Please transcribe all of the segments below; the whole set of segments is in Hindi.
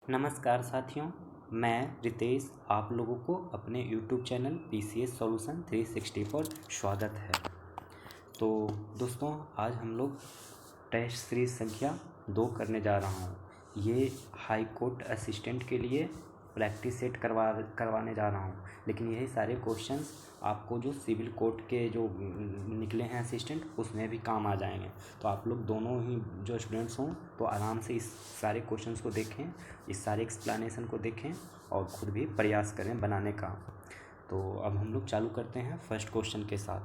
नमस्कार साथियों, मैं रितेश आप लोगों को अपने YouTube चैनल PCS सॉल्यूशन 360 पर स्वागत है। तो दोस्तों, आज हम लोग टेस्ट सीरीज संख्या 2 करने जा रहा हूँ। ये हाई कोर्ट असिस्टेंट के लिए प्रैक्टिस सेट करवाने जा रहा हूँ, लेकिन यही सारे क्वेश्चंस आपको जो सिविल कोर्ट के जो निकले हैं असिस्टेंट, उसमें भी काम आ जाएंगे। तो आप लोग दोनों ही जो स्टूडेंट्स हों तो आराम से इस सारे क्वेश्चंस को देखें, इस सारे एक्सप्लेनेशन को देखें और ख़ुद भी प्रयास करें बनाने का। तो अब हम लोग चालू करते हैं फर्स्ट क्वेश्चन के साथ।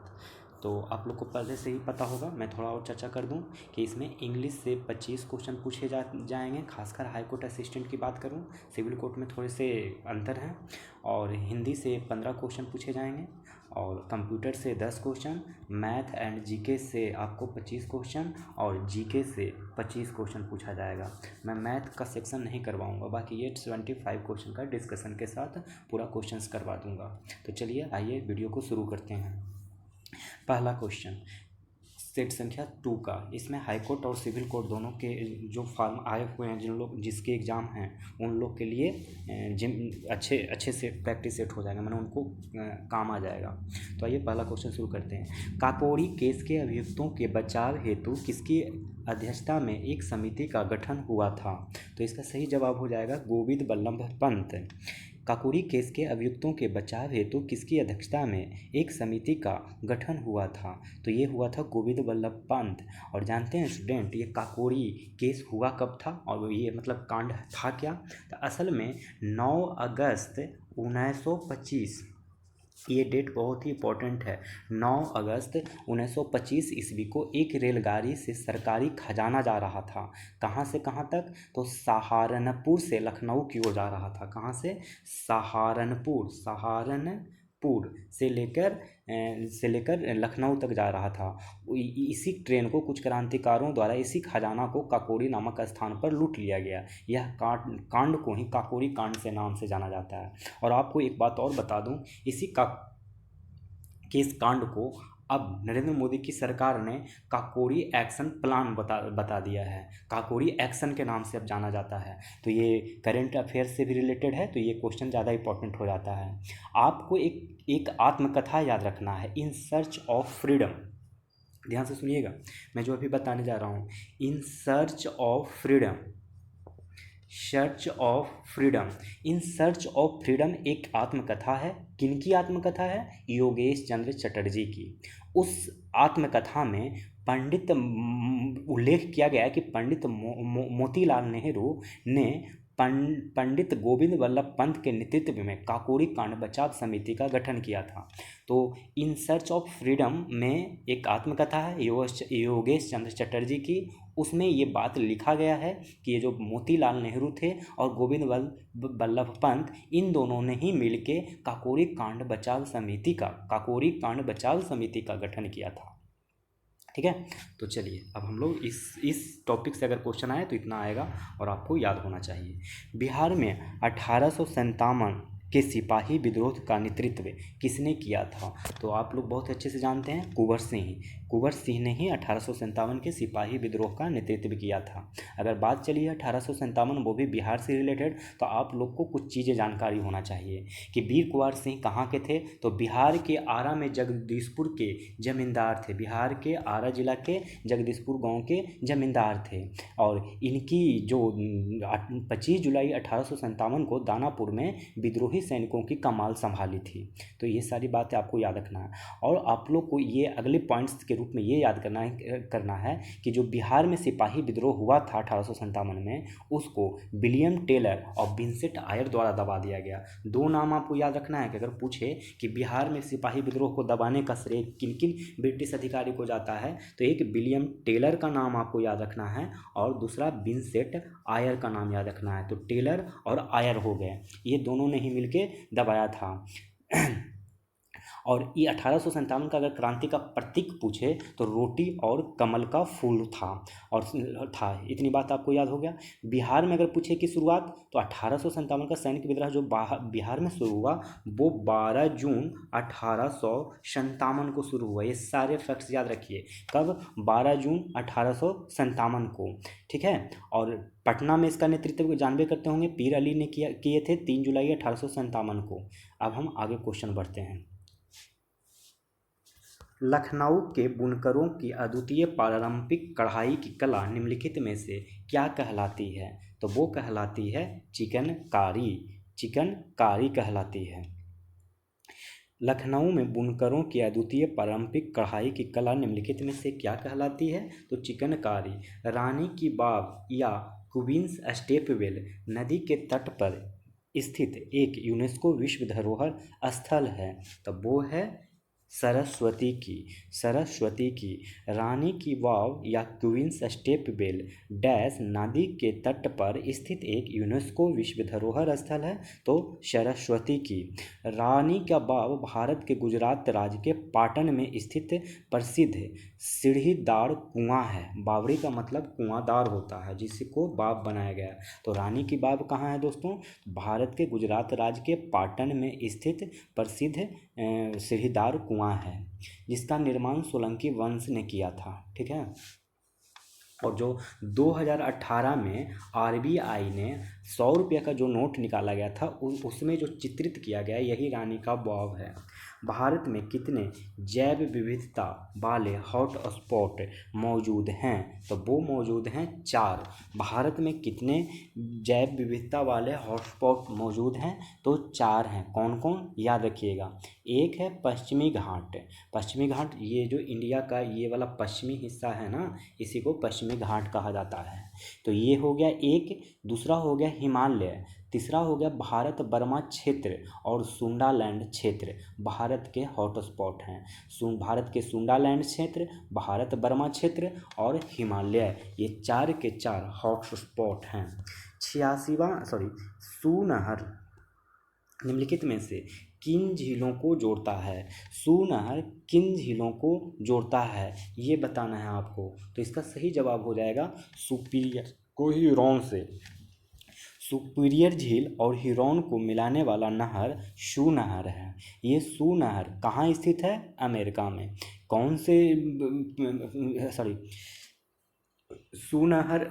तो आप लोग को पहले से ही पता होगा, मैं थोड़ा और चर्चा कर दूं कि इसमें इंग्लिश से 25 क्वेश्चन पूछे जाएंगे। खासकर हाई कोर्ट असिस्टेंट की बात करूं, सिविल कोर्ट में थोड़े से अंतर हैं। और हिंदी से 15 क्वेश्चन पूछे जाएंगे और कंप्यूटर से 10 क्वेश्चन, मैथ एंड जीके से आपको 25 क्वेश्चन और जीके से 25 क्वेश्चन पूछा जाएगा। मैं मैथ का सेक्शन नहीं करवाऊंगा, बाकी ये 25 क्वेश्चन का डिस्कशन के साथ पूरा क्वेश्चंस करवा दूंगा। तो चलिए आइए वीडियो को शुरू करते हैं। पहला क्वेश्चन सेट संख्या 2 का। इसमें हाई कोर्ट और सिविल कोर्ट दोनों के जो फॉर्म आए हुए हैं, जिसके एग्ज़ाम हैं, उन लोग के लिए जिन अच्छे से प्रैक्टिस सेट हो जाएगा, मैंने उनको काम आ जाएगा। तो आइए पहला क्वेश्चन शुरू करते हैं। काकोरी केस के अभियुक्तों के बचाव हेतु किसकी अध्यक्षता में एक समिति का गठन हुआ था? तो इसका सही जवाब हो जाएगा गोविंद बल्लभ पंत। काकोरी केस के अभियुक्तों के बचाव हेतु किसकी अध्यक्षता में एक समिति का गठन हुआ था? तो ये हुआ था गोविंद बल्लभ पंत। और जानते हैं स्टूडेंट, ये काकोरी केस हुआ कब था और ये मतलब कांड था क्या? तो असल में 9 अगस्त 1925, ये डेट बहुत ही इंपॉर्टेंट है। 9 अगस्त 1925 ईस्वी को एक रेलगाड़ी से सरकारी खजाना जा रहा था। कहाँ से कहाँ तक? तो सहारनपुर से लखनऊ की ओर जा रहा था। कहाँ से? सहारनपुर से लेकर लखनऊ तक जा रहा था। इसी ट्रेन को कुछ क्रांतिकारों द्वारा इसी खजाना को काकोरी नामक स्थान पर लूट लिया गया। यह कांड को ही काकोरी कांड से नाम से जाना जाता है। और आपको एक बात और बता दूं, इस कांड को अब नरेंद्र मोदी की सरकार ने काकोरी एक्शन प्लान बता दिया है। काकोरी एक्शन के नाम से अब जाना जाता है। तो ये करंट अफेयर्स से भी रिलेटेड है, तो ये क्वेश्चन ज़्यादा इंपॉर्टेंट हो जाता है। आपको एक आत्मकथा याद रखना है, इन सर्च ऑफ फ्रीडम। ध्यान से सुनिएगा, मैं जो अभी बताने जा रहा हूँ, in search of freedom, search of freedom, in search of freedom एक आत्मकथा है। किनकी आत्मकथा है? योगेश चंद्र चटर्जी की। उस आत्मकथा में उल्लेख किया गया है कि पंडित मोतीलाल नेहरू ने पंडित गोविंद बल्लभ पंत के नेतृत्व में काकोरी कांड बचाव समिति का गठन किया था। तो इन सर्च ऑफ फ्रीडम में एक आत्मकथा है योगेश चंद्र चटर्जी की। उसमें ये बात लिखा गया है कि ये जो मोतीलाल नेहरू थे और गोविंद बल्लभ पंत, इन दोनों ने ही मिलके काकोरी कांड बचाव समिति का गठन किया था। ठीक है, तो चलिए अब हम लोग इस टॉपिक से अगर क्वेश्चन आए तो इतना आएगा और आपको याद होना चाहिए। बिहार में 1857 के सिपाही विद्रोह का नेतृत्व किसने किया था? तो आप लोग बहुत अच्छे से जानते हैं, कुंवर सिंह ने ही 1857 के सिपाही विद्रोह का नेतृत्व किया था। अगर बात चली है 1857, वो भी बिहार से रिलेटेड, तो आप लोग को कुछ चीज़ें जानकारी होना चाहिए कि वीर कुंवर सिंह कहाँ के थे। तो बिहार के आरा में जगदीशपुर के जमींदार थे। बिहार के आरा जिला के जगदीशपुर गांव के जमींदार थे। और इनकी जो 25 जुलाई 1857 को दानापुर में विद्रोही सैनिकों की कमान संभाली थी। तो ये सारी बातें आपको याद रखना है। और आप लोग को ये अगले पॉइंट्स के रूप में ये याद करना है कि जो बिहार में सिपाही विद्रोह हुआ था 1857 में, उसको विलियम टेलर और विंसेंट आयर द्वारा दबा दिया गया। 2 नाम आपको याद रखना है कि अगर पूछे कि बिहार में सिपाही विद्रोह को दबाने का श्रेय किन किन ब्रिटिश अधिकारी को जाता है, तो एक विलियम टेलर का नाम आपको याद रखना है और दूसरा विंसेंट आयर का नाम याद रखना है। तो टेलर और आयर हो गए, ये दोनों ने ही मिलके दबाया था। और ये 1857 का अगर क्रांति का प्रतीक पूछे तो रोटी और कमल का फूल था और था। इतनी बात आपको याद हो गया। बिहार में अगर पूछे कि शुरुआत, तो 1857 का सैनिक विद्रोह जो बिहार में शुरू हुआ वो 12 जून 1857 को शुरू हुआ। ये सारे फैक्ट्स याद रखिए, कब? 12 जून 1857 को, ठीक है। और पटना में इसका नेतृत्व जानबे करते होंगे, पीर अली ने किए थे 3 जुलाई 1857 को। अब हम आगे क्वेश्चन बढ़ते हैं। लखनऊ के बुनकरों की अद्वितीय पारंपरिक कढ़ाई की कला निम्नलिखित में से क्या कहलाती है? तो वो कहलाती है चिकनकारी। चिकनकारी कहलाती है। लखनऊ में बुनकरों की अद्वितीय पारंपरिक कढ़ाई की कला निम्नलिखित में से क्या कहलाती है? तो चिकनकारी। रानी की बाव या क्वींस स्टेपवेल नदी के तट पर स्थित एक यूनेस्को विश्व धरोहर स्थल है, तो वो है सरस्वती की। सरस्वती की। रानी की वाव या क्वींस स्टेपवेल डैश नदी के तट पर स्थित एक यूनेस्को विश्व धरोहर स्थल है, तो सरस्वती की। रानी का वाव भारत के गुजरात राज्य के पाटन में स्थित प्रसिद्ध सीढ़ीदार कुआं है। बावड़ी का मतलब कुआंदार होता है जिसको बाव बनाया गया। तो रानी की बाव कहाँ है दोस्तों? भारत के गुजरात राज्य के पाटन में स्थित प्रसिद्ध सीढ़ीदार कुआं है, जिसका निर्माण सोलंकी वंश ने किया था, ठीक है। और जो 2018 में आरबीआई ने 100 रुपये का जो नोट निकाला गया था उसमें जो चित्रित किया गया यही रानी का वाव है। भारत में कितने जैव विविधता वाले हॉट स्पॉट मौजूद हैं? तो वो मौजूद हैं 4। भारत में कितने जैव विविधता वाले हॉटस्पॉट मौजूद हैं? तो 4 हैं। कौन कौन? याद रखिएगा। एक है पश्चिमी घाट। पश्चिमी घाट ये जो इंडिया का ये वाला पश्चिमी हिस्सा है ना, इसी को पश्चिमी घाट कहा जाता है। तो ये हो गया एक। दूसरा हो गया हिमालय। तीसरा हो गया भारत बर्मा क्षेत्र और सुंडालैंड क्षेत्र भारत के हॉटस्पॉट हैं। भारत के सुंडालैंड क्षेत्र, भारत बर्मा क्षेत्र और हिमालय, ये 4 के 4 हॉटस्पॉट हैं। 86वां सूनहर निम्नलिखित में से किन झीलों को जोड़ता है? सूनहर किन झीलों को जोड़ता है ये बताना है आपको। तो इसका सही जवाब हो जाएगा सुपीरियर को ह्यूरोन से। सुपीरियर झील और ह्यूरोन को मिलाने वाला नहर सूनहर है। ये सूनहर कहाँ स्थित है? अमेरिका में। कौन से सूनहर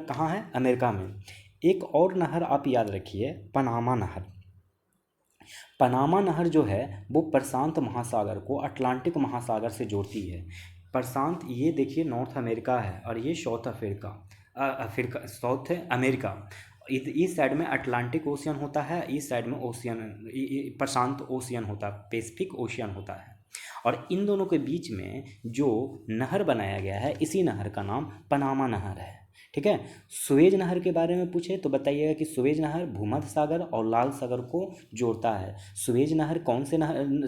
कहाँ है? अमेरिका में। एक और नहर आप याद रखिए, पनामा नहर। पनामा नहर जो है वो प्रशांत महासागर को अटलांटिक महासागर से जोड़ती है। प्रशांत ये देखिए नॉर्थ अमेरिका है और ये साउथ अमेरिका। इस साइड में अटलांटिक ओशियन होता है, इस साइड में प्रशांत ओशियन होता है, पैसिफिक ओशियन होता है। और इन दोनों के बीच में जो नहर बनाया गया है इसी नहर का नाम पनामा नहर है, ठीक है। सुएज नहर के बारे में पूछे तो बताइएगा कि सुएज नहर भूमध्य सागर और लाल सागर को जोड़ता है। सुएज नहर कौन से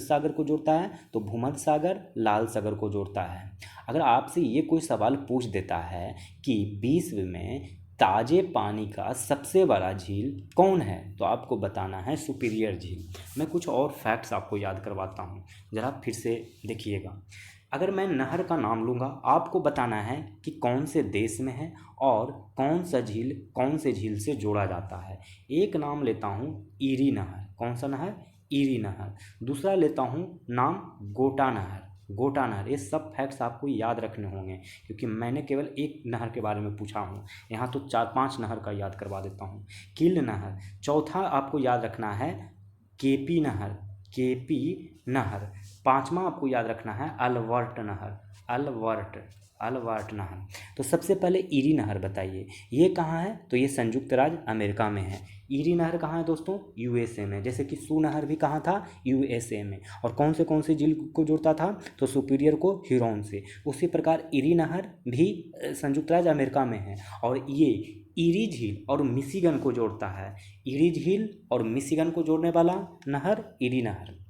सागर को जोड़ता है? तो भूमध्य सागर, लाल सागर को जोड़ता है। अगर आपसे ये कोई सवाल पूछ देता है कि विश्व में ताजे पानी का सबसे बड़ा झील कौन है, तो आपको बताना है सुपीरियर झील। मैं कुछ और फैक्ट्स आपको याद करवाता हूँ, ज़रा फिर से देखिएगा। अगर मैं नहर का नाम लूँगा, आपको बताना है कि कौन से देश में है और कौन सा झील कौन से झील से जोड़ा जाता है। एक नाम लेता हूँ ईरी नहर। कौन सा नहर? ईरी नहर। दूसरा लेता हूँ नाम गोटा नहर। गोटा नहर। ये सब फैक्ट्स आपको याद रखने होंगे क्योंकि मैंने केवल एक नहर के बारे में पूछा हूँ, यहाँ तो 4-5 नहर का याद करवा देता हूँ। किल नहर। चौथा आपको याद रखना है केपी नहर। केपी नहर। 5वां आपको याद रखना है अल्बर्ट नहर। अल्बर्ट नहर। तो सबसे पहले ईरी नहर बताइए, ये कहाँ है? तो ये संयुक्त राज्य अमेरिका में है। ईरी नहर कहाँ है दोस्तों? यूएसए में। जैसे कि सू नहर भी कहाँ था? यूएसए में। और कौन से झील को जोड़ता था? तो सुपीरियर को ह्यूरोन से। उसी प्रकार ईरी नहर भी संयुक्त राज्य अमेरिका में है और ये ईरी झील और मिशिगन को जोड़ता है। ईरी झील और मिशिगन को जोड़ने वाला नहर ईरी नहर।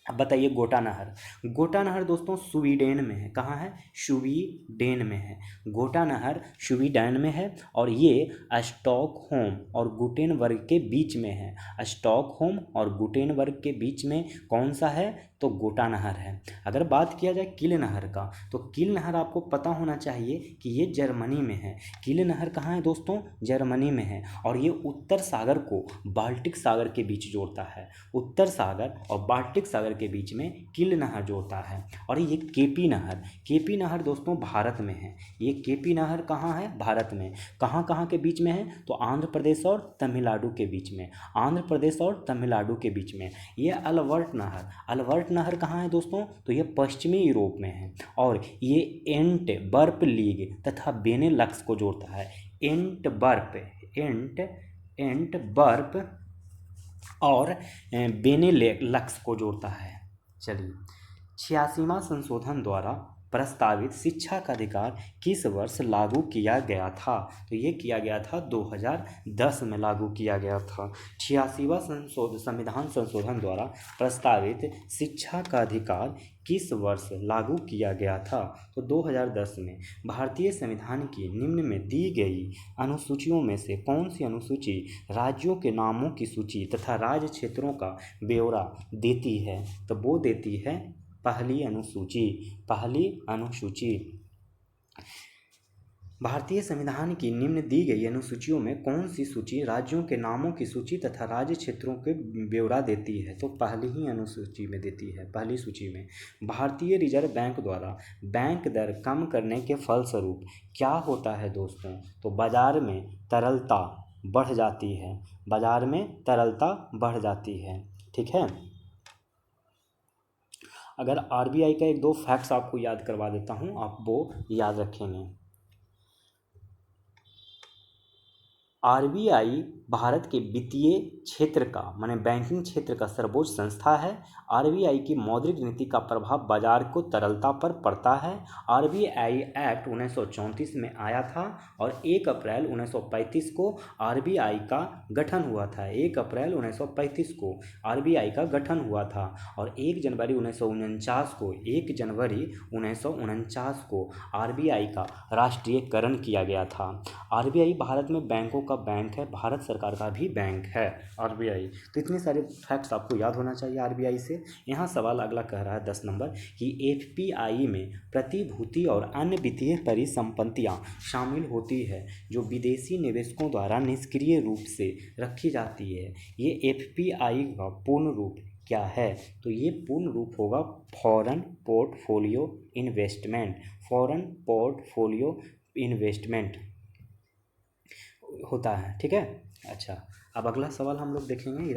अब बताइए गोटा नहर। गोटा नहर दोस्तों स्वीडन में है। कहाँ है? स्वीडन में है। गोटा नहर स्वीडन में है और ये स्टॉकहोम और गुटेनबर्ग के बीच में है। स्टॉकहोम और गुटेनबर्ग के बीच में कौन सा है? तो तो गोटा नहर है। अगर बात किया जाए किल नहर का, तो किल नहर आपको पता होना चाहिए कि ये जर्मनी में है। किल नहर कहाँ है दोस्तों? जर्मनी में है, और ये उत्तर सागर को बाल्टिक सागर के बीच जोड़ता है। उत्तर सागर और बाल्टिक सागर के बीच में किल नहर जोड़ता है। और ये केपी नहर दोस्तों भारत में है। ये केपी नहर कहाँ है? भारत में। कहाँ कहाँ के बीच में है? तो आंध्र प्रदेश और तमिलनाडु के बीच में। आंध्र प्रदेश और तमिलनाडु के बीच में। ये अलबर्ट नहर कहाँ है दोस्तों? तो ये पश्चिमी यूरोप में है, और ये एंट बर्प लीग तथा बेनेलक्स को जोड़ता है। एंट बर्प और बेनेलक्स को जोड़ता है। चलिए, 86वां संशोधन द्वारा प्रस्तावित शिक्षा का अधिकार किस वर्ष लागू किया गया था? तो ये किया गया था 2010 में लागू किया गया था। 86वां संविधान संशोधन द्वारा प्रस्तावित शिक्षा का अधिकार किस वर्ष लागू किया गया था? तो 2010 में। भारतीय संविधान की निम्न में दी गई अनुसूचियों में से कौन सी अनुसूची राज्यों के नामों की सूची तथा राज्य क्षेत्रों का ब्यौरा देती है? तो वो देती है पहली अनुसूची। भारतीय संविधान की निम्न दी गई अनुसूचियों में कौन सी सूची राज्यों के नामों की सूची तथा राज्य क्षेत्रों के ब्यौरा देती है? तो पहली ही अनुसूची में देती है, पहली सूची में। भारतीय रिजर्व बैंक द्वारा बैंक दर कम करने के फलस्वरूप क्या होता है दोस्तों? तो बाजार में तरलता बढ़ जाती है। ठीक है। अगर आरबीआई का एक दो फैक्ट्स आपको याद करवा देता हूँ, आप वो याद रखेंगे। आरबीआई भारत के वित्तीय क्षेत्र का माने बैंकिंग क्षेत्र का सर्वोच्च संस्था है। आरबीआई की मौद्रिक नीति का प्रभाव बाजार को तरलता पर पड़ता है। आरबीआई एक्ट 1934 में आया था, और 1 अप्रैल 1935 को आरबीआई का गठन हुआ था। 1 अप्रैल 1935 को आरबीआई का गठन हुआ था, और 1 जनवरी 1949 को आरबीआई का राष्ट्रीयकरण किया गया था। आरबीआई भारत में बैंकों का बैंक है, भारत सरकार का भी बैंक है आरबीआई। तो इतने सारे फैक्ट्स आपको याद होना चाहिए आरबीआई से। यहाँ सवाल अगला कह रहा है 10 नंबर कि एफपीआई में प्रतिभूति और अन्य वित्तीय परिसंपत्तियाँ शामिल होती है जो विदेशी निवेशकों द्वारा निष्क्रिय रूप से रखी जाती है। ये एफपीआई का पूर्ण रूप क्या है? तो ये पूर्ण रूप होगा फॉरेन पोर्टफोलियो इन्वेस्टमेंट होता है। ठीक है। अच्छा, अब अगला सवाल हम लोग देखेंगे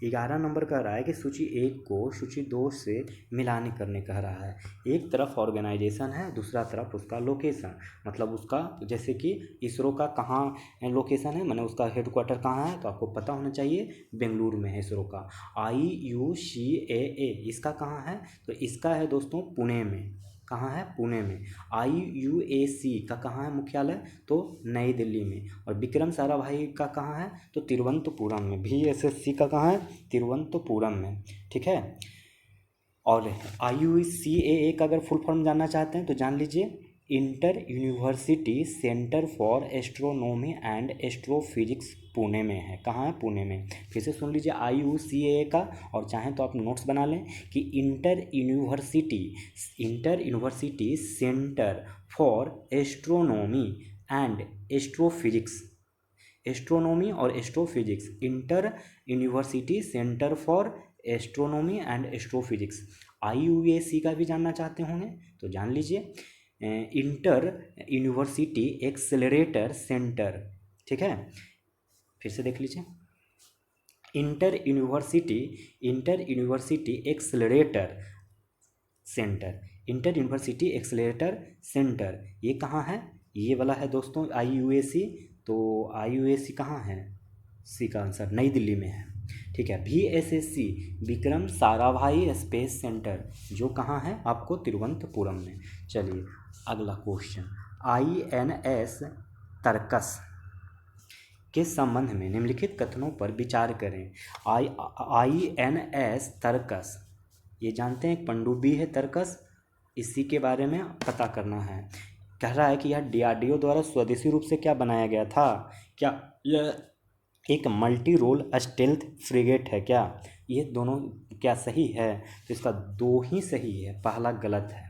11 नंबर कह रहा है कि सूची 1 को सूची 2 से मिलान करने कह रहा है। एक तरफ ऑर्गेनाइजेशन है, दूसरा तरफ उसका लोकेशन, मतलब उसका जैसे कि इसरो का कहाँ लोकेशन है, माने उसका हेडक्वार्टर कहाँ है? तो आपको पता होना चाहिए बेंगलुरु में है इसरो का। IUCAA इसका कहाँ है? तो इसका है दोस्तों पुणे में। कहाँ है? पुणे में। IUAC का कहाँ है मुख्यालय? तो नई दिल्ली में। और विक्रम साराभाई का कहाँ है? तो तिरुवनंतपुरम में। VSSC का कहाँ है? तिरुवनंतपुरम में। ठीक है। और IUCAA का अगर फुल फॉर्म जानना चाहते हैं तो जान लीजिए, inter university centre for astronomy and astrophysics Pune में है। कहाँ है? पुणे में। फिर से सुन लीजिए IUCAA का, और चाहें तो आप नोट्स बना लें कि inter university centre for astronomy and astrophysics, astronomy और astrophysics, inter university centre for astronomy and astrophysics. IUAC का भी जानना चाहते होंगे तो जान लीजिए, इंटर यूनिवर्सिटी एक्सेलरेटर सेंटर। ठीक है। फिर से देख लीजिए, इंटर यूनिवर्सिटी एक्सेलरेटर सेंटर, ये कहाँ है? ये वाला है दोस्तों IUAC। तो IUAC कहाँ है? सी का आंसर नई दिल्ली में है। ठीक है। VSSC Vikram Sarabhai space centre, जो कहाँ है? आपको तिरुवनंतपुरम में। चलिए अगला क्वेश्चन, INS तर्कस के संबंध में निम्नलिखित कथनों पर विचार करें। INS तर्कस, ये जानते हैं एक पनडुब्बी है तर्कस, इसी के बारे में पता करना है। कह रहा है कि यह DRDO द्वारा स्वदेशी रूप से क्या बनाया गया था? क्या यह एक मल्टी रोल स्टेल्थ फ्रिगेट है क्या? ये दोनों क्या सही है? तो इसका दो ही सही है, पहला गलत है।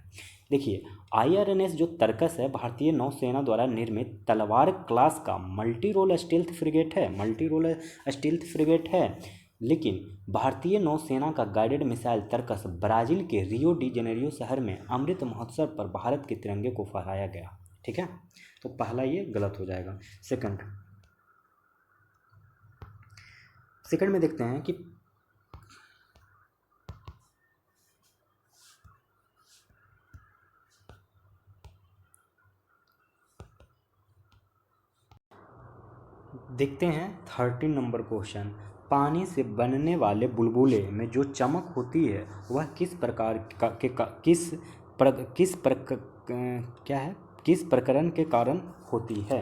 देखिए, IRNS जो तरकस है भारतीय नौसेना द्वारा निर्मित तलवार क्लास का मल्टी रोल स्टील्थ फ्रिगेट है, मल्टी रोल स्टील्थ फ्रिगेट है। लेकिन भारतीय नौसेना का गाइडेड मिसाइल तरकस ब्राज़ील के रियो डी जेनेरियो शहर में अमृत महोत्सव पर भारत के तिरंगे को फहराया गया। ठीक है, तो पहला ये गलत हो जाएगा। सेकंड में देखते हैं कि देखते हैं 13 नंबर क्वेश्चन। पानी से बनने वाले बुलबुले में जो चमक होती है वह किस प्रकार का के का, किस प्रकरण के कारण होती है?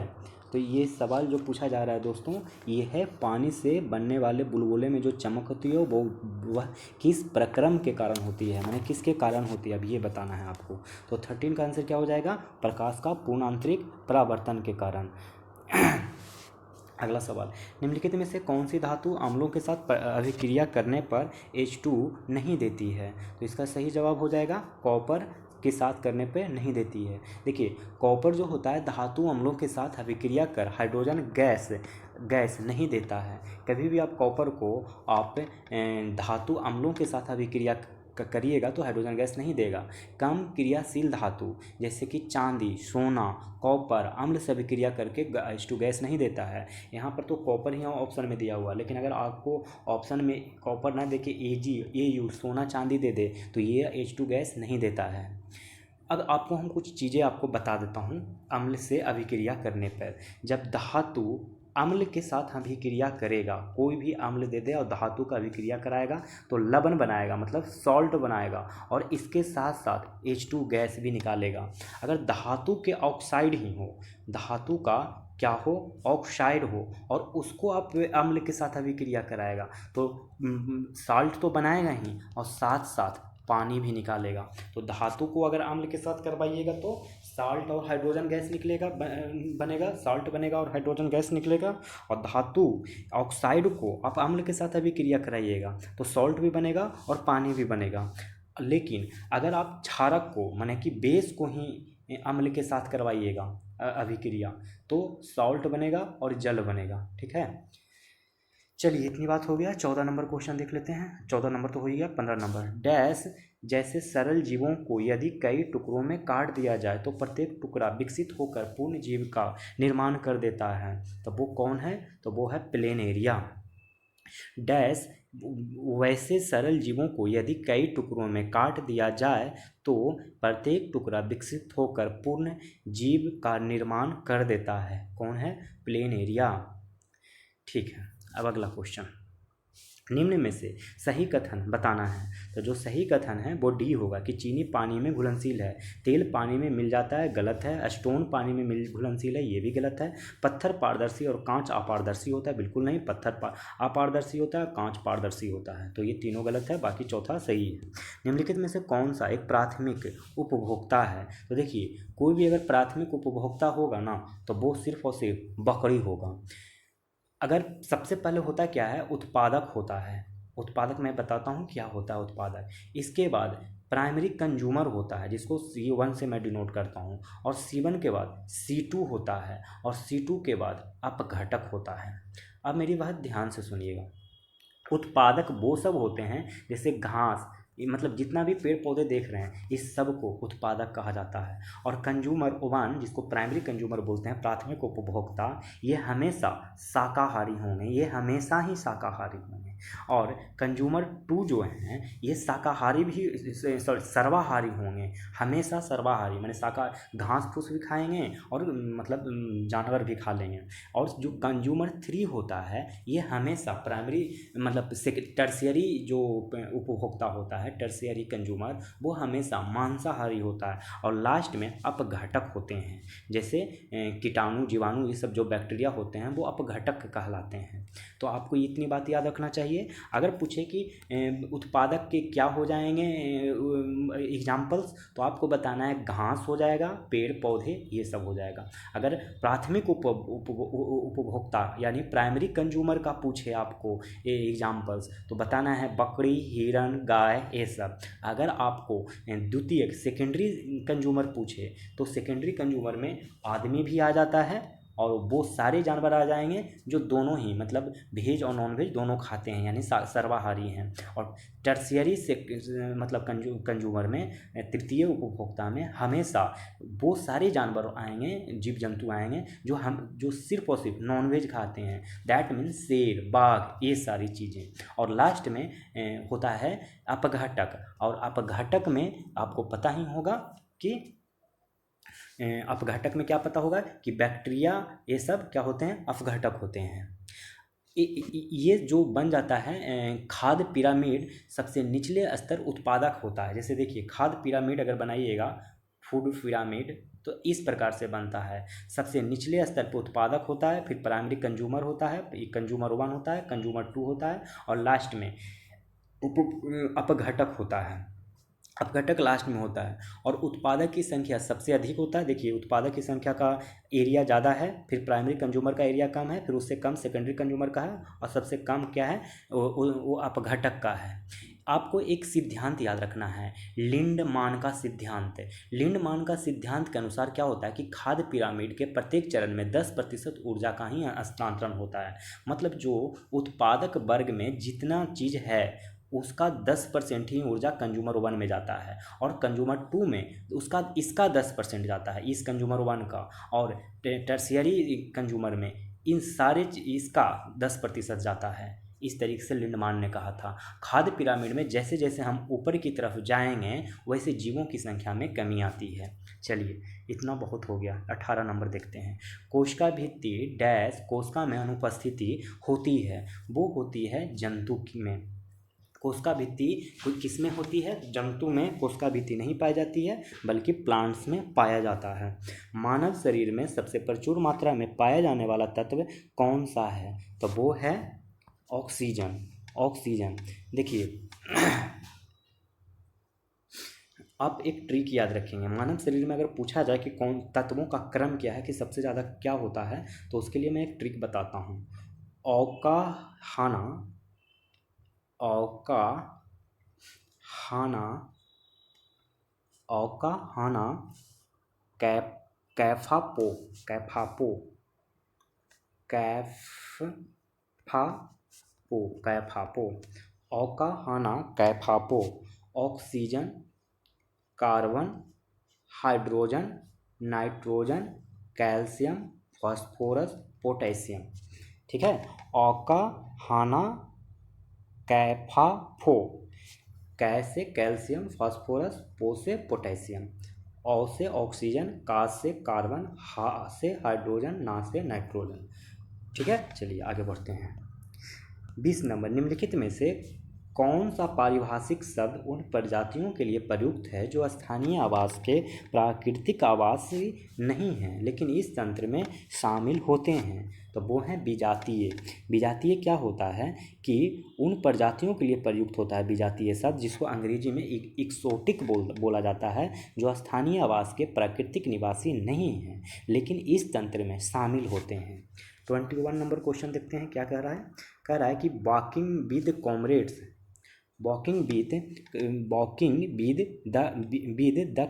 तो ये सवाल जो पूछा जा रहा है दोस्तों, ये है पानी से बनने वाले बुलबुले में जो चमक होती है वह किस प्रक्रम के कारण होती है, माने किसके कारण होती है, अब ये बताना है आपको। तो 13 का आंसर क्या हो जाएगा? प्रकाश का पूर्ण आंतरिक परावर्तन के कारण। अगला सवाल, निम्नलिखित में से कौन सी धातु अम्लों के साथ अभिक्रिया करने पर H2 नहीं देती है? तो इसका सही जवाब हो जाएगा कॉपर के साथ करने पे नहीं देती है। देखिए, कॉपर जो होता है धातु अम्लों के साथ अभिक्रिया कर हाइड्रोजन गैस नहीं देता है। कभी भी आप कॉपर को आप धातु अम्लों के साथ अभिक्रिया करिएगा तो हाइड्रोजन गैस नहीं देगा। कम क्रियाशील धातु जैसे कि चांदी, सोना, कॉपर अम्ल से अभिक्रिया करके H2 गैस नहीं देता है। यहाँ पर तो कॉपर ही ऑप्शन में दिया हुआ, लेकिन अगर आपको ऑप्शन में कॉपर ना दे के AU सोना चांदी दे दे तो ये H2 गैस नहीं देता है। अब आपको हम कुछ चीज़ें आपको बता देता हूँ। अम्ल से अभिक्रिया करने पर जब धातु अम्ल के साथ अभिक्रिया करेगा, कोई भी अम्ल दे दे और धातु का अभिक्रिया कराएगा तो लवण बनाएगा, मतलब सॉल्ट बनाएगा, और इसके साथ साथ H2 गैस भी निकालेगा। अगर धातु के ऑक्साइड ही हो, धातु का क्या हो, ऑक्साइड हो, और उसको आप अम्ल के साथ अभिक्रिया कराएगा तो साल्ट तो बनाएगा ही और साथ साथ पानी भी निकालेगा। तो धातु को अगर अम्ल के साथ करवाइएगा तो साल्ट और हाइड्रोजन गैस निकलेगा, बनेगा, साल्ट बनेगा और हाइड्रोजन गैस निकलेगा। और धातु ऑक्साइड को आप अम्ल के साथ अभिक्रिया कराइएगा तो सॉल्ट भी बनेगा और पानी भी बनेगा। लेकिन अगर आप क्षारक को माने कि बेस को ही अम्ल के साथ करवाइएगा अभिक्रिया तो सॉल्ट बनेगा और जल बनेगा। ठीक है, चलिए इतनी बात हो गया। 14 नंबर क्वेश्चन देख लेते हैं। 14 नंबर तो हो ही गया। 15 नंबर, डैश जैसे सरल जीवों को यदि कई टुकड़ों में काट दिया जाए तो प्रत्येक टुकड़ा विकसित होकर पूर्ण जीव का निर्माण कर देता है। तो वो कौन है? तो वो है प्लेनेरिया। डैश वैसे सरल जीवों को यदि कई टुकड़ों में काट दिया जाए तो प्रत्येक टुकड़ा विकसित होकर पूर्ण जीव का निर्माण कर देता है। कौन है? प्लेनेरिया। ठीक है, अब अगला क्वेश्चन, निम्न में से सही कथन बताना है। तो जो सही कथन है वो डी होगा कि चीनी पानी में घुलनशील है, तेल पानी में मिल जाता है, गलत है। स्टोन पानी में मिल घुलनशील है, ये भी गलत है। पत्थर पारदर्शी और कांच अपारदर्शी होता है, बिल्कुल नहीं। पत्थर अपारदर्शी होता है, कांच पारदर्शी होता है। तो ये तीनों गलत है, बाकी चौथा सही है। निम्नलिखित में से कौन सा एक प्राथमिक उपभोक्ता है? तो देखिए, कोई भी अगर प्राथमिक उपभोक्ता होगा ना तो वो सिर्फ और सिर्फ बकरी होगा। अगर सबसे पहले होता क्या है, उत्पादक होता है। उत्पादक मैं बताता हूँ क्या होता है उत्पादक। इसके बाद प्राइमरी कंज्यूमर होता है जिसको C1 से मैं डिनोट करता हूँ, और C1 के बाद C2 होता है, और C2 के बाद अपघटक होता है। अब मेरी बात ध्यान से सुनिएगा। उत्पादक वो सब होते हैं जैसे घास, मतलब जितना भी पेड़ पौधे देख रहे हैं इस सब को उत्पादक कहा जाता है। और कंज्यूमर वन जिसको प्राइमरी कंज्यूमर बोलते हैं, प्राथमिक उपभोक्ता, ये हमेशा शाकाहारी होंगे, ये हमेशा ही शाकाहारी होंगे। और कंज्यूमर टू जो हैं ये शाकाहारी भी सर्वाहारी होंगे, हमेशा सर्वाहारी, माने घास फूस भी खाएंगे और मतलब जानवर भी खा लेंगे। और जो कंज्यूमर 3 होता है ये हमेशा प्राइमरी मतलब टर्शियरी जो उपभोक्ता होता है, टर्शियरी कंज्यूमर, वो हमेशा मांसाहारी होता है। और लास्ट में अपघटक होते हैं, जैसे कीटाणु जीवाणु ये सब जो बैक्टीरिया होते हैं वो अपघटक कहलाते हैं। तो आपको इतनी बात याद रखना चाहिए। अगर पूछे कि उत्पादक के क्या हो जाएंगे एग्जाम्पल्स, तो आपको बताना है घास हो जाएगा, पेड़ पौधे ये सब हो जाएगा। अगर प्राथमिक उपभोक्ता यानी प्राइमरी कंज्यूमर का पूछे आपको ये एग्जाम्पल्स, तो बताना है बकरी, हिरन, गाय ये सब। अगर आपको द्वितीयक सेकेंडरी कंज्यूमर पूछे, तो सेकेंडरी कंज्यूमर में आदमी भी आ जाता है और वो सारे जानवर आ जाएंगे जो दोनों ही मतलब वेज और नॉन वेज दोनों खाते हैं, यानी सर्वाहारी हैं। और टर्शियरी से मतलब कंज्यूमर में, तृतीय उपभोक्ता में हमेशा वो सारे जानवर आएंगे, जीव जंतु आएंगे जो सिर्फ और सिर्फ नॉन वेज खाते हैं। दैट मीन्स शेर, बाघ, ये सारी चीज़ें। और लास्ट में होता है अपघटक। और अपघटक में आपको पता ही होगा कि अपघटक में क्या पता होगा कि बैक्टीरिया ये सब क्या होते हैं, अपघटक होते हैं। ये जो बन जाता है खाद्य पिरामिड, सबसे निचले स्तर उत्पादक होता है। जैसे देखिए खाद्य पिरामिड अगर बनाइएगा, फूड पिरामिड, तो इस प्रकार से बनता है। सबसे निचले स्तर पर उत्पादक होता है, फिर प्राइमरी कंज्यूमर होता है, कंज्यूमर 1 होता है, कंज्यूमर 2 होता है, और लास्ट में अपघटक होता है। अपघटक लास्ट में होता है। और उत्पादक की संख्या सबसे अधिक होता है। देखिए उत्पादक की संख्या का एरिया ज़्यादा है, फिर प्राइमरी कंज्यूमर का एरिया कम है, फिर उससे कम सेकेंडरी कंज्यूमर का है, और सबसे कम क्या है, वो अपघटक का है। आपको एक सिद्धांत याद रखना है, लिंडमान का सिद्धांत। लिंडमान का सिद्धांत के अनुसार क्या होता है कि खाद्य पिरामिड के प्रत्येक चरण में 10% ऊर्जा का ही हस्तांतरण होता है। मतलब जो उत्पादक वर्ग में जितना चीज़ है उसका 10% ही ऊर्जा कंज्यूमर 1 में जाता है, और कंज्यूमर 2 में इसका 10% जाता है, इस कंज्यूमर 1 का। और टर्शियरी कंज्यूमर में इन सारे इसका 10% जाता है। इस तरीके से लिंडमान ने कहा था। खाद्य पिरामिड में जैसे जैसे हम ऊपर की तरफ जाएंगे वैसे जीवों की संख्या में कमी आती है। चलिए इतना बहुत हो गया। 18 नंबर देखते हैं। कोशिका भित्ति डैश कोशिका में अनुपस्थिति होती है, वो होती है जंतु में। कोशिका भित्ति किस में होती है, जंतु में कोशिका भित्ति नहीं पाई जाती है, बल्कि प्लांट्स में पाया जाता है। मानव शरीर में सबसे प्रचुर मात्रा में पाया जाने वाला तत्व कौन सा है, तो वो है ऑक्सीजन। ऑक्सीजन देखिए आप एक ट्रिक याद रखेंगे, मानव शरीर में अगर पूछा जाए कि कौन तत्वों का क्रम क्या है, कि सबसे ज़्यादा क्या होता है, तो उसके लिए मैं एक ट्रिक बताता हूँ। औकाहाना कैफापो औकाहाना कैफापो oxygen, carbon, hydrogen, nitrogen, calcium, phosphorus, potassium. ठीक है, औकाहाना कैफापो, कै से कैल्शियम, फास्फोरस, पो से पोटेशियम, औ से ऑक्सीजन, का से कार्बन, हा से हाइड्रोजन, ना से नाइट्रोजन। ठीक है, चलिए आगे बढ़ते हैं। 20 नंबर, निम्नलिखित में से कौन सा पारिभाषिक शब्द उन प्रजातियों के लिए प्रयुक्त है जो स्थानीय आवास के प्राकृतिक आवास नहीं हैं लेकिन इस तंत्र में शामिल होते हैं, तो वो हैं विजातीय। विजातीय क्या होता है कि उन प्रजातियों के लिए प्रयुक्त होता है विजातीय शब्द, जिसको अंग्रेजी में एक्सोटिक बोला जाता है, जो स्थानीय आवास के प्राकृतिक निवासी नहीं हैं लेकिन इस तंत्र में शामिल होते हैं। 21 नंबर क्वेश्चन देखते हैं क्या कह रहा है। कह रहा है कि वॉकिंग विद द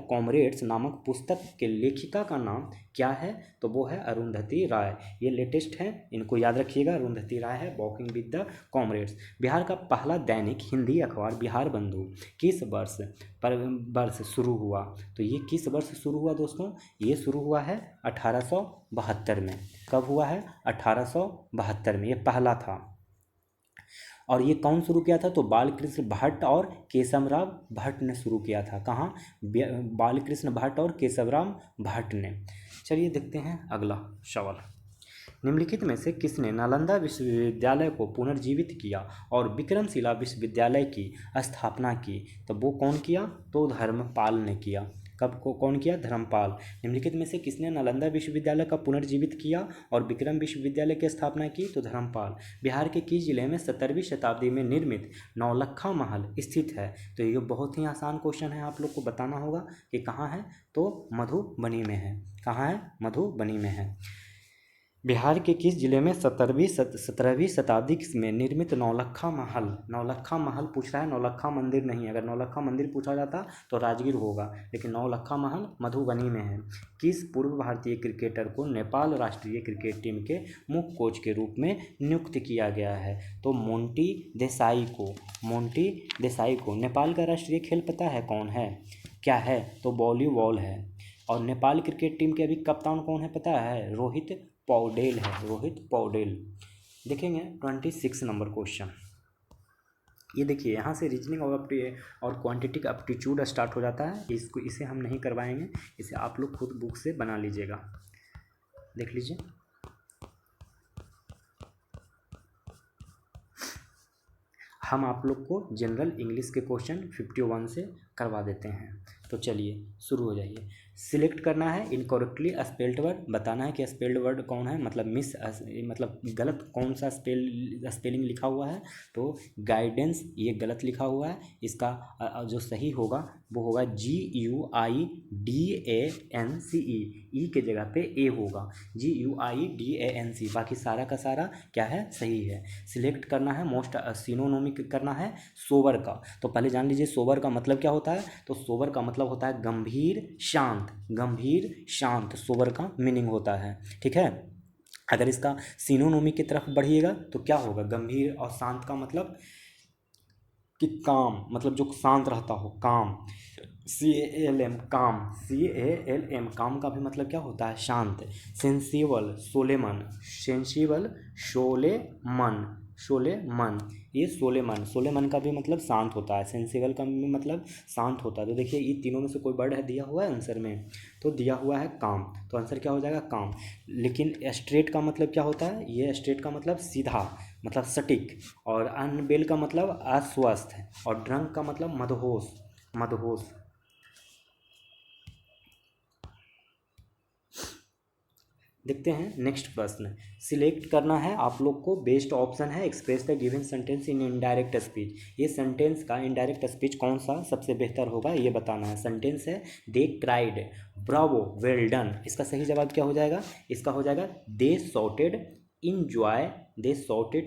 कॉमरेड्स नामक पुस्तक के लेखिका का नाम क्या है, तो वो है अरुंधति राय। ये लेटेस्ट है, इनको याद रखिएगा, अरुंधति राय है। Walking with the comrades. Bihar का पहला दैनिक हिंदी अखबार बिहार बंधु किस वर्ष शुरू हुआ, तो ये किस वर्ष शुरू हुआ दोस्तों, ये शुरू हुआ है 1872 में। कब हुआ है, 1872 में, ये पहला था। और ये कौन शुरू किया था, तो बालकृष्ण भट्ट और केशवराव भट्ट ने शुरू किया था। कहाँ, बालकृष्ण भट्ट और केशवराव भट्ट ने। चलिए देखते हैं अगला सवाल। निम्नलिखित में से किसने नालंदा विश्वविद्यालय को पुनर्जीवित किया और विक्रमशिला विश्वविद्यालय की स्थापना की, तो वो कौन किया, तो धर्मपाल ने किया। कौन किया? धर्मपाल। निम्नलिखित में से किसने नालंदा विश्वविद्यालय का पुनर्जीवित किया और विक्रम विश्वविद्यालय की स्थापना की? तो धर्मपाल। बिहार के किस जिले में 17वीं शताब्दी में निर्मित नौलक्खा महल स्थित है? तो ये बहुत ही आसान क्वेश्चन है, आप लोग को बताना होगा कि कहाँ है, तो मधुबनी में है। कहाँ है? मधुबनी में है। बिहार के किस जिले में 17वीं शताब्दी में निर्मित नौलक्खा महल पूछ रहा है, नौलक्खा मंदिर नहीं। अगर नौलक्खा मंदिर पूछा जाता तो राजगीर होगा, लेकिन नौलक्खा महल मधुबनी में है। किस पूर्व भारतीय क्रिकेटर को नेपाल राष्ट्रीय क्रिकेट टीम के मुख्य कोच के रूप में नियुक्त किया गया है? तो मोंटी देसाई को। नेपाल का राष्ट्रीय खेल पता है कौन है, क्या है? तो वॉलीबॉल है। और नेपाल क्रिकेट टीम के अभी कप्तान कौन है पता है? रोहित पौडेल। देखेंगे 26 नंबर क्वेश्चन। ये देखिए, यहाँ से रीजनिंग और क्वांटिटी एप्टीट्यूड स्टार्ट हो जाता है। इसे हम नहीं करवाएंगे, इसे आप लोग खुद बुक से बना लीजिएगा। देख लीजिए, हम आप लोग को जनरल इंग्लिश के क्वेश्चन 51 से करवा देते हैं। तो चलिए शुरू हो जाइए। सिलेक्ट करना है इनकरेक्टली स्पेल्ड वर्ड, बताना है कि स्पेल्ड वर्ड कौन है, मतलब गलत कौन सा स्पेलिंग लिखा हुआ है। तो गाइडेंस ये गलत लिखा हुआ है, इसका जो सही होगा वो होगा GUIDANCE। ई के जगह पे ए होगा, GUIDANC। बाकी सारा का सारा क्या है? सही है। सिलेक्ट करना है मोस्ट सिनोनिम करना है सोबर का। तो पहले जान लीजिए सोबर का मतलब क्या होता है। तो सोबर का मतलब होता है गंभीर शांत सोबर का मीनिंग होता है, ठीक है। अगर इसका सिनोनिम की तरफ बढ़िएगा तो क्या होगा? गंभीर और शांत का मतलब कि काम, मतलब जो शांत रहता हो, काम। CALM काम का भी मतलब क्या होता है? शांत। सेंसिबल सोलेमन, ये सोलेमन का भी मतलब शांत होता है, सेंसिबल का भी मतलब शांत होता है। तो देखिए, ये तीनों में से कोई वर्ड है दिया हुआ है आंसर में, तो दिया हुआ है काम, तो आंसर क्या हो जाएगा? काम। लेकिन स्ट्रेट का मतलब क्या होता है? ये स्ट्रेट का मतलब सीधा, मतलब सटीक। और अनबेल का मतलब अस्वस्थ, और ड्रंक का मतलब मदहोश। देखते हैं नेक्स्ट प्रश्न। सिलेक्ट करना है आप लोग को, बेस्ट ऑप्शन है express the given sentence in indirect speech. ये सेंटेंस का इनडायरेक्ट स्पीच कौन सा सबसे बेहतर होगा ये बताना है। सेंटेंस है they cried bravo well done, इसका सही जवाब क्या हो जाएगा? इसका हो जाएगा they shouted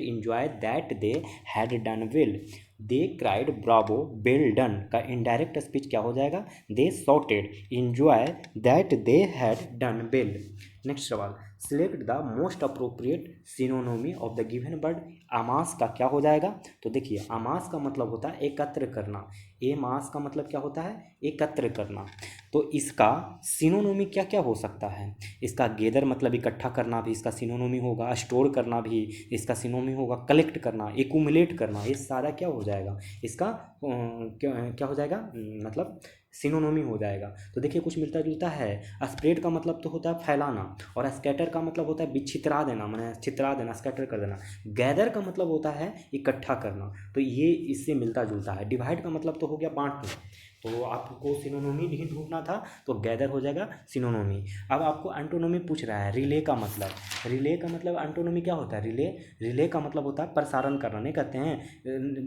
enjoy that they had done well. They cried bravo well done का इनडायरेक्ट स्पीच क्या हो जाएगा? They shouted enjoy that they had done well. Next सवाल, select the most appropriate synonymy of the given word. आमास का क्या हो जाएगा? तो देखिए, आमास का मतलब होता है एकत्र करना। मास का मतलब क्या होता है? एकत्र करना। तो इसका सिनोनिमी क्या क्या हो सकता है? इसका गेदर मतलब इकट्ठा करना भी इसका सिनोनिमी होगा, स्टोर करना भी इसका सिनोनिमी होगा, कलेक्ट करना, एक्यूमुलेट करना, ये सारा क्या हो जाएगा? इसका क्या हो जाएगा? मतलब सिनोनिमी हो जाएगा। तो देखिए, कुछ मिलता जुलता है। स्प्रेड का मतलब तो होता है फैलाना, और स्कैटर का मतलब होता है छितरा देना, माने छितरा देना, स्कैटर कर देना। गैदर का मतलब होता है इकट्ठा करना, तो ये इससे मिलता जुलता है। डिवाइड का मतलब तो हो गया बांटना, तो आपको सिनोनिमी नहीं ढूंढना था तो गैदर हो जाएगा सिनोनिमी। अब आपको एंटोनिमी पूछ रहा है, रिले का मतलब एंटोनिमी क्या होता है? रिले का मतलब होता है प्रसारण करना। नहीं कहते हैं,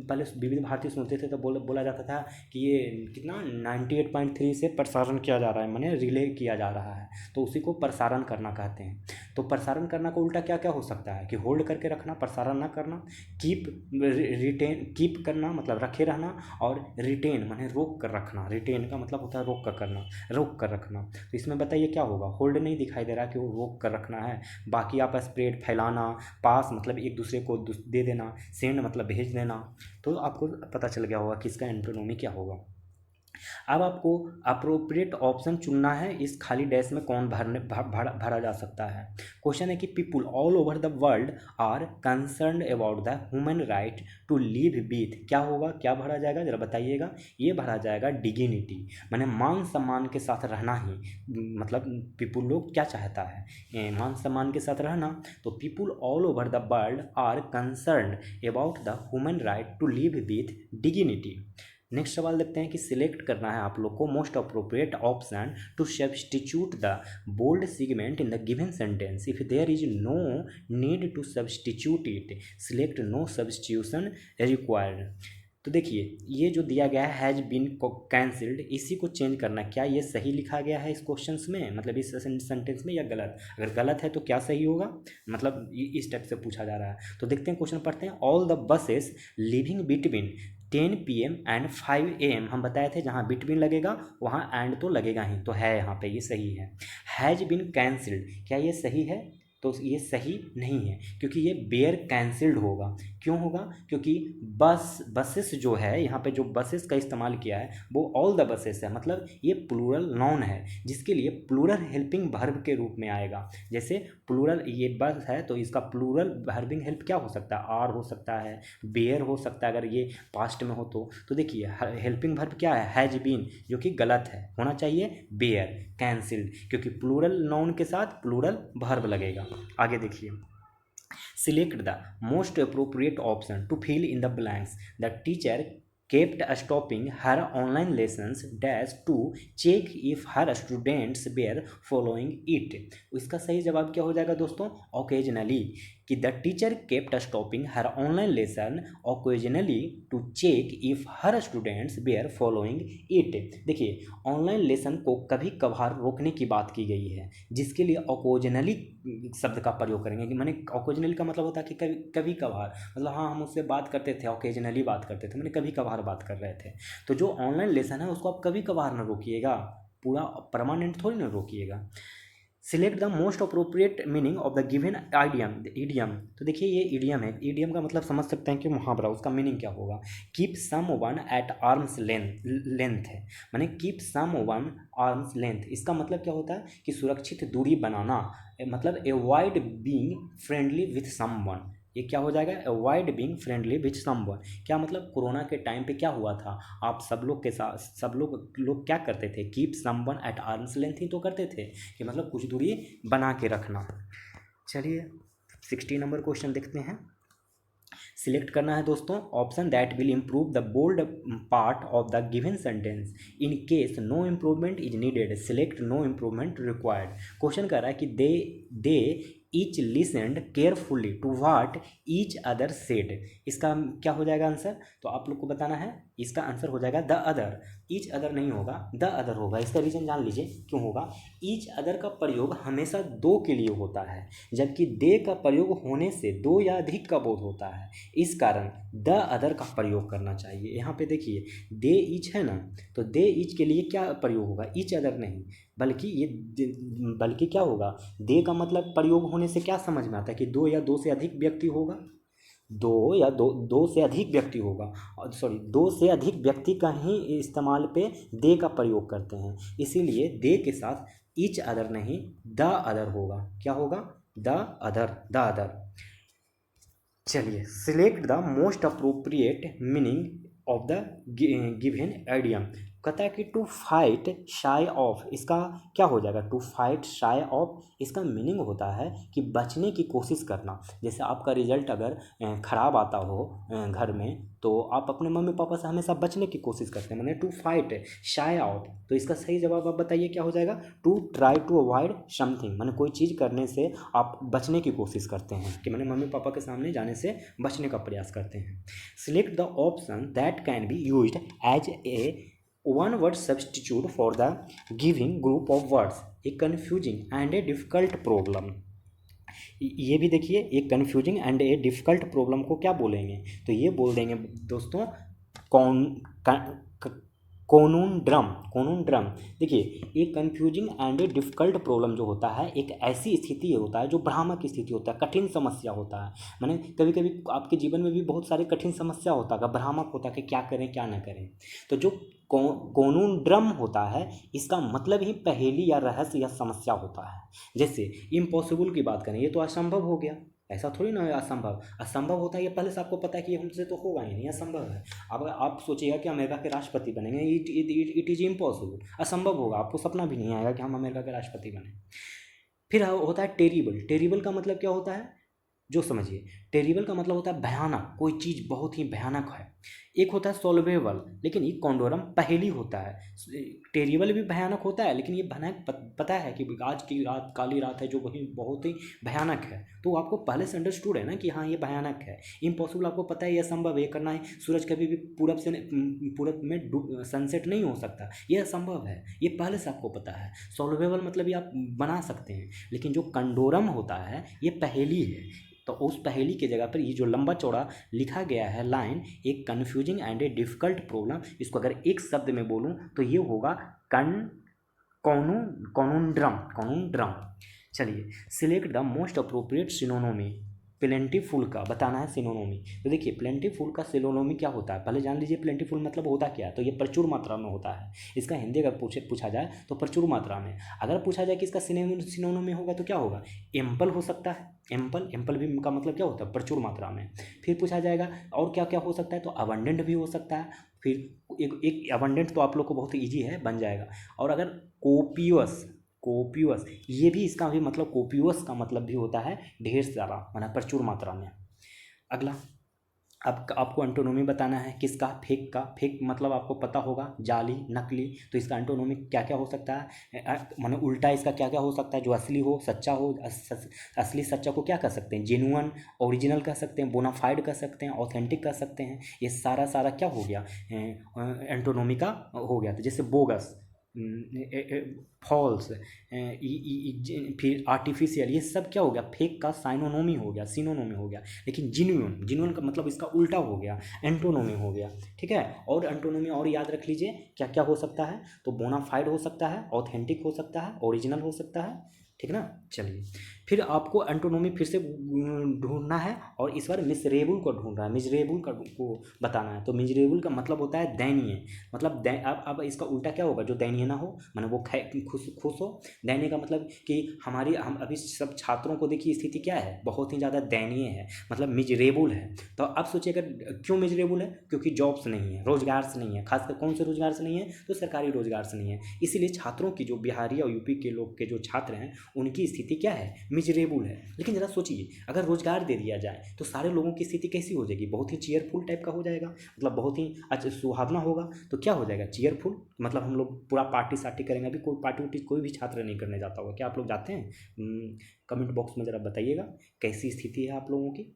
पहले विविध भारती सुनते थे तो बोला जाता था कि ये कितना 98.3 से प्रसारण किया जा रहा है, माने रिले किया जा रहा है, तो उसी को प्रसारण करना कहते हैं। तो प्रसारण करना को उल्टा क्या क्या हो सकता है? कि होल्ड करके रखना, प्रसारण ना करना। कीप करना मतलब रखे रहना, और रिटेन माने रोक कर रखना। रिटेन का मतलब होता है रोक कर रखना। तो इसमें बताइए क्या होगा? होल्ड नहीं दिखाई दे रहा कि वो रोक कर रखना है। बाकी आप स्प्रेड फैलाना, पास मतलब एक दूसरे को दे देना, सेंड मतलब भेज देना। तो आपको पता चल गया होगा कि इसका एंटोनिमी क्या होगा। अब आपको अप्रोप्रिएट ऑप्शन चुनना है, इस खाली डैश में कौन भरा जा सकता है। क्वेश्चन है कि people all over the world are concerned about the human right to live with. क्या होगा? क्या भरा जाएगा जरा बताइएगा? ये भरा जाएगा डिग्निटी, माने मान सम्मान के साथ रहना ही, मतलब पीपुल लोग क्या चाहता है? मान सम्मान के साथ रहना। तो people all over the world are concerned about the human right to live with dignity. Next सवाल देखते हैं कि सिलेक्ट करना है आप लोग को most appropriate option to substitute the bold segment in the given sentence if there is no need to substitute it, select no substitution required. तो देखिए ये जो दिया गया है हैज़ बीन कैंसिल्ड, इसी को चेंज करना, क्या ये सही लिखा गया है इस क्वेश्चंस में, मतलब इस सेंटेंस में, या गलत? अगर गलत है तो क्या सही होगा, मतलब इस टाइप से पूछा जा रहा है। तो देखते हैं क्वेश्चन पढ़ते हैं। All the buses living between 10 PM and 5 AM, हम बताए थे जहाँ बिटवीन लगेगा वहाँ एंड तो लगेगा ही, तो है यहाँ पे, ये सही है। हैज़ बीन कैंसिल्ड, क्या ये सही है? तो ये सही नहीं है, क्योंकि ये बेयर कैंसिल्ड होगा। क्यों होगा? क्योंकि बसेस जो है, यहाँ पे जो बसेस का इस्तेमाल किया है वो ऑल द बसेस है, मतलब ये प्लूरल नाउन है, जिसके लिए प्लूरल हेल्पिंग वर्ब के रूप में आएगा। जैसे प्लूरल ये बस है तो इसका प्लूरल वर्बिंग हेल्प क्या हो सकता है? आर हो सकता है, बेयर हो सकता है, अगर ये पास्ट में हो तो देखिए हेल्पिंग वर्ब क्या है? हैज बीन, जो कि गलत है, होना चाहिए बेयर कैंसिल्ड, क्योंकि प्लूरल नाउन के साथ प्लूरल वर्ब लगेगा। आगे देखिए, select the most appropriate option to fill in the blanks. The teacher kept stopping her online lessons dash to check if her students were following it। इसका सही जवाब क्या हो जाएगा दोस्तों? ओकेजनली, कि the teacher kept stopping her online lesson occasionally to check if her students were following it. देखिए ऑनलाइन लेसन को कभी कभार रोकने की बात की गई है, जिसके लिए ओकेजनली शब्द का प्रयोग करेंगे। कि मैंने ओकेजनली का मतलब होता है कि कभी कभार, मतलब हाँ हम उससे बात करते थे, ओकेजनली बात करते थे, मैंने कभी कभार बात कर रहे थे। तो जो ऑनलाइन लेसन है उसको आप कभी कभार ना रोकिएगा, पूरा परमानेंट थोड़ी ना रोकिएगा। Select the most appropriate meaning of the given idiom. तो देखिए ये इडियम है, इडियम का मतलब समझ सकते हैं कि मुहावरा, उसका मीनिंग क्या होगा? Keep someone at arms length है, माने keep someone arms length, इसका मतलब क्या होता है कि सुरक्षित दूरी बनाना, मतलब avoid being friendly with someone. ये क्या हो जाएगा? Avoid being friendly with someone. क्या मतलब कोरोना के टाइम पे क्या हुआ था, आप सब लोग के साथ सब लोग क्या करते थे? Keep someone at arms length ही तो करते थे, कि मतलब कुछ दूरी बना के रखना। चलिए 60 नंबर क्वेश्चन देखते हैं। सिलेक्ट करना है दोस्तों option that will improve the bold part of the given sentence in case no improvement is needed, select no improvement required. Question कर रहा है कि they each listened carefully to what each other said. इसका क्या हो जाएगा आंसर? तो आप लोग को बताना है, इसका आंसर हो जाएगा द अदर। ईच अदर नहीं होगा, द अदर होगा। इसका रीजन जान लीजिए क्यों होगा। ईच अदर का प्रयोग हमेशा दो के लिए होता है, जबकि दे का प्रयोग होने से दो या अधिक का बोध होता है, इस कारण द अदर का प्रयोग करना चाहिए। यहाँ पे देखिए दे ईच है ना, तो दे ईच के लिए क्या प्रयोग होगा? ईच अदर नहीं, बल्कि क्या होगा? दे का मतलब प्रयोग होने से क्या समझ में आता है कि दो या दो से अधिक व्यक्ति होगा, दो से अधिक व्यक्ति होगा, सॉरी दो से अधिक व्यक्ति का ही इस्तेमाल पे दे का प्रयोग करते हैं, इसीलिए दे के साथ ईच अदर नहीं द अदर होगा। क्या होगा? The other. चलिए select the most appropriate meaning of the given idiom. कहता है कि टू फाइट शाई ऑफ, इसका क्या हो जाएगा? टू फाइट शाई ऑफ, इसका मीनिंग होता है कि बचने की कोशिश करना। जैसे आपका रिजल्ट अगर ख़राब आता हो घर में, तो आप अपने मम्मी पापा से हमेशा बचने की कोशिश करते हैं, मैंने टू फाइट शाई ऑफ। तो इसका सही जवाब आप बताइए क्या हो जाएगा? To try to avoid something, मैंने कोई चीज़ करने से आप बचने की कोशिश करते हैं, कि मैंने मम्मी पापा के सामने जाने से बचने का प्रयास करते हैं। Select the option that can be used as a one word substitute for the giving group of words, a confusing and a difficult problem। ये भी देखिए एक confusing and A difficult problem को क्या बोलेंगे? तो ये बोल देंगे दोस्तों कोनूनड्रम। देखिए एक confusing and A difficult problem जो होता है, एक ऐसी स्थिति होता है जो भ्रामक स्थिति होता है, कठिन समस्या होता है। मैंने कभी कभी आपके जीवन में भी बहुत सारे कठिन समस्या होता है, भ्रामक होता है कि क्या करें क्या ना करें। तो जो कोनूनड्रम होता है, इसका मतलब ही पहेली या रहस्य या समस्या होता है। जैसे इम्पॉसिबल की बात करें, ये तो असंभव हो गया, ऐसा थोड़ी ना है असंभव होता है, ये पहले से आपको पता है कि हमसे तो होगा ही नहीं, असंभव है। अब आप सोचिएगा कि अमेरिका के राष्ट्रपति बनेंगे, इट इज़ इम्पॉसिबल, असंभव होगा, आपको सपना भी नहीं आएगा कि हम अमेरिका के राष्ट्रपति बने। फिर होता है टेरिबल। टेरिबल का मतलब क्या होता है? जो समझिए, टेरिबल का मतलब होता है भयानक, कोई चीज़ बहुत ही भयानक है। एक होता है सॉल्वेबल, लेकिन ये कॉन्डोरम पहेली होता है। टेरिबल भी भयानक होता है, लेकिन ये भयानक पता है कि आज की रात काली रात है जो वही बहुत ही भयानक है, तो आपको पहले से अंडरस्टूड है ना कि हाँ ये भयानक है। इम्पॉसिबल आपको पता है, ये असंभव है, ये करना है, सूरज कभी भी पूरब में सनसेट नहीं हो सकता, ये असंभव है, ये पहले से आपको पता है। सॉल्वेबल मतलब ये आप बना सकते हैं, लेकिन जो कंडोरम होता है ये पहेली है। तो उस पहेली के जगह पर ये जो लंबा चौड़ा लिखा गया है लाइन, एक confusing and a difficult problem, इसको अगर एक शब्द में बोलूं तो ये होगा कॉनूनड्रम। कॉनूनड्रम। चलिए, select the most appropriate synonymy. Plentiful का बताना है सिनोनोमी। तो देखिए, प्लेंटीफुल का सिनोनोमी क्या होता है, पहले जान लीजिए प्लेंटीफुल मतलब होता क्या है। तो ये प्रचुर मात्रा में होता है। इसका हिंदी अगर पूछा जाए तो प्रचुर मात्रा में। अगर पूछा जाए कि इसका सिनोनोमी होगा तो क्या होगा, एम्पल हो सकता है। एम्पल भी का मतलब क्या होता है, प्रचुर मात्रा में। फिर पूछा जाएगा और क्या क्या हो सकता है, तो अबंडेंट भी हो सकता है। फिर एक अबंडेंट तो आप लोग को बहुत ईजी है, बन जाएगा। और अगर कोपियस, कोपियस ये भी, इसका भी मतलब कोपियस का मतलब भी होता है ढेर सारा, मतलब प्रचुर मात्रा में। अगला, अब आपको एंटोनोमी बताना है किसका, फेक का। फेक मतलब आपको पता होगा, जाली, नकली। तो इसका एंटोनोमी क्या क्या हो सकता है, माने उल्टा इसका क्या क्या हो सकता है, जो असली हो, सच्चा हो। असली सच्चा को क्या कह सकते हैं, जेन्युइन, ओरिजिनल कह सकते हैं, बोनाफाइड कह सकते हैं, ऑथेंटिक कह सकते हैं। ये सारा सारा क्या हो गया, एंटोनोमी का हो गया। तो जैसे बोगस, फॉल्स, फिर आर्टिफिशियल, ये सब क्या हो गया, फेक का साइनोनोमी हो गया, सिनोनोमी हो गया। लेकिन जिन्यून, जिन्यून का मतलब इसका उल्टा हो गया, एंटोनोमी हो गया। ठीक है, और एंटोनोमी और याद रख लीजिए क्या क्या हो सकता है, तो बोनाफाइड हो सकता है, ऑथेंटिक हो सकता है, ओरिजिनल हो सकता है। ठीक ना। चलिए, फिर आपको एंटोनोमी फिर से ढूंढना है, और इस बार मिजरेबल को ढूंढना है। मिजरेबल का को बताना है। तो मिजरेबल का मतलब होता है दयनीय, मतलब अब इसका उल्टा क्या होगा, जो दयनीय ना हो, माने वो खुश खुश हो। दयनीय का मतलब कि हम अभी सब छात्रों को देखिए स्थिति क्या है, बहुत ही ज़्यादा दयनीय है, मतलब मिजरेबल है। तो अब सोचिए अगर क्यों मिजरेबल है, क्योंकि जॉब्स नहीं है, रोजगार से नहीं है। खासकर कौन से रोजगार से नहीं है, तो सरकारी रोजगार से नहीं है। इसीलिए छात्रों की, जो बिहारी और यूपी के लोग के जो छात्र हैं, उनकी स्थिति क्या है, मिजरेबल है। लेकिन ज़रा सोचिए, अगर रोजगार दे दिया जाए तो सारे लोगों की स्थिति कैसी हो जाएगी, बहुत ही चीयरफुल टाइप का हो जाएगा, मतलब बहुत ही अच्छा सुहावना होगा। तो क्या हो जाएगा, चीयरफुल, मतलब हम लोग पूरा पार्टी सार्टी करेंगे। अभी कोई पार्टी उर्टी कोई भी छात्र नहीं करने जाता होगा, क्या आप लोग जाते हैं, कमेंट बॉक्स में ज़रा बताइएगा कैसी स्थिति है आप लोगों की।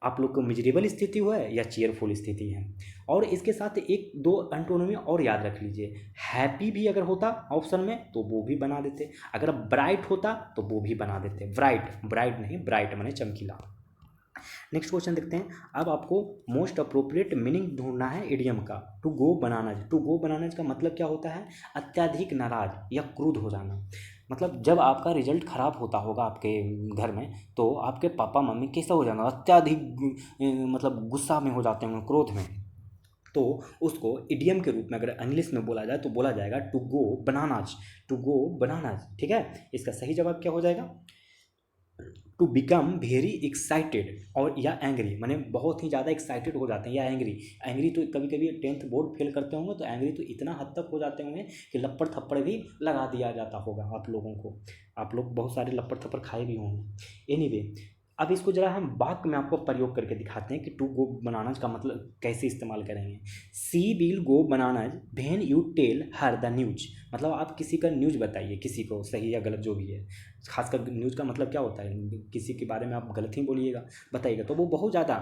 आप लोग को मिजरेबल स्थिति हुआ है या चीयरफुल स्थिति है। और इसके साथ एक दो एंटोनोमी और याद रख लीजिए। हैप्पी भी अगर होता ऑप्शन में तो वो भी बना देते, अगर ब्राइट होता तो वो भी बना देते। ब्राइट, ब्राइट नहीं, ब्राइट माने चमकीला। नेक्स्ट क्वेश्चन देखते हैं। अब आपको मोस्ट अप्रोप्रिएट मीनिंग ढूंढना है इडियम का। To go bananas. To go bananas का मतलब क्या होता है, अत्यधिक नाराज या क्रुद्ध हो जाना। मतलब जब आपका रिजल्ट खराब होता होगा आपके घर में, तो आपके पापा मम्मी कैसा हो जाएगा, अत्यधिक मतलब गुस्सा में हो जाते होंगे, क्रोध में। तो उसको इडियम के रूप में अगर इंग्लिश में बोला जाए तो बोला जाएगा to go bananas. To go bananas. ठीक है, इसका सही जवाब क्या हो जाएगा, टू बिकम वेरी एक्साइटेड और या एंग्री, माने बहुत ही ज़्यादा एक्साइटेड हो जाते हैं, या एंग्री। एंग्री तो कभी कभी 10th बोर्ड फेल करते होंगे तो एंग्री तो इतना हद तक हो जाते होंगे कि लपड़ थप्पड़ भी लगा दिया जाता होगा आप लोगों को। आप लोग बहुत सारे लपड़ थप्पड़ खाए भी होंगे। एनीवे, अब इसको जरा हम वाक्य में आपको प्रयोग करके दिखाते हैं कि टू गो बनानाज का मतलब कैसे इस्तेमाल करेंगे। She will go bananas when you tell her the news. मतलब आप किसी का न्यूज बताइए, किसी को, सही या गलत जो भी है। खासकर न्यूज़ का मतलब क्या होता है, किसी के बारे में आप गलत ही बोलिएगा, बताइएगा, तो वो बहुत ज़्यादा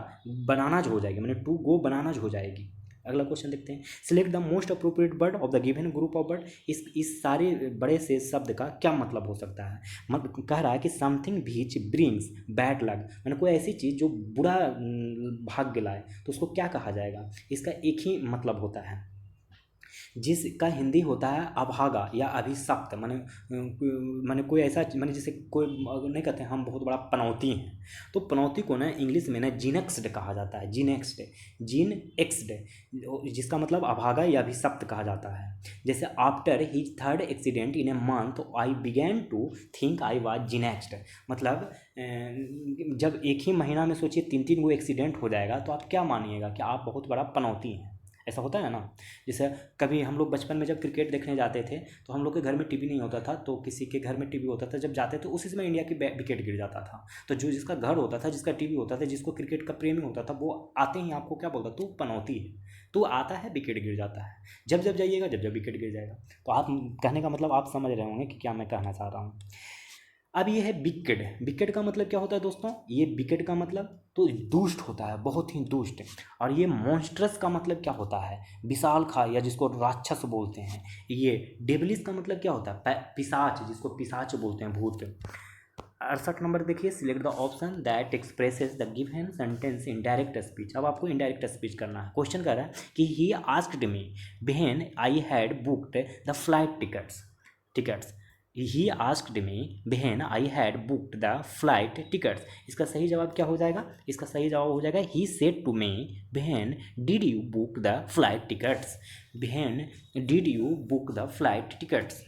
बनानाज हो जाएगी, मैंने टू गो बनानाज हो जाएगी। अगला क्वेश्चन देखते हैं। Select the most appropriate word of the given group of word. इस सारे बड़े से शब्द का क्या मतलब हो सकता है। मतलब कह रहा है कि something which brings bad luck, मैंने कोई ऐसी चीज़ जो बुरा भाग्य लाए, तो उसको क्या कहा जाएगा। इसका एक ही मतलब होता है, जिसका हिंदी होता है अभागा या अभिशप्त। माने कोई ऐसा, माने जैसे कोई नहीं कहते हम बहुत बड़ा पनौती हैं, तो पनौती को ना इंग्लिश में ना जीनेक्स्ड कहा जाता है। जीनेक्स्ड, जीन एक्स्ड, जिसका मतलब अभागा या अभिशप्त कहा जाता है। जैसे after his third accident in a month I began to think I was jinxed. मतलब जब एक ही महीना में सोचिए 3-3 गो एक्सीडेंट हो जाएगा तो आप क्या मानिएगा कि आप बहुत बड़ा पनौती हैं। ऐसा होता है ना। जैसे कभी हम लोग बचपन में जब क्रिकेट देखने जाते थे तो हम लोग के घर में टीवी नहीं होता था, तो किसी के घर में टीवी होता था, जब जाते तो उसी समय इंडिया की विकेट गिर जाता था। तो जो जिसका घर होता था, जिसका टीवी होता था, जिसको क्रिकेट का प्रेमी होता था, वो आते ही आपको क्या बोलता, तू पनौती है, तू आता है विकेट गिर जाता है, जब जब जाइएगा जब जब विकेट गिर जाएगा। तो आप कहने का मतलब आप समझ रहे होंगे कि क्या मैं कहना चाह रहा हूँ। अब ये है विकेट। विकेट का मतलब क्या होता है दोस्तों, ये विकेट का मतलब तो दुष्ट होता है, बहुत ही दुष्ट। और ये मॉन्स्ट्रस का मतलब क्या होता है, विशाल खा या जिसको राक्षस बोलते हैं। ये डेविलिश का मतलब क्या होता है, पिशाच, जिसको पिशाच बोलते हैं, भूत। 68 नंबर देखिए, select the option that expresses the given sentence in direct speech. अब आपको इनडायरेक्ट स्पीच करना है। क्वेश्चन कर रहा है कि he asked me when I had booked the flight tickets. He asked me when I had booked the flight tickets. इसका सही जवाब क्या हो जाएगा, इसका सही जवाब हो जाएगा he said to me when did you book the flight tickets, when did you book the flight tickets.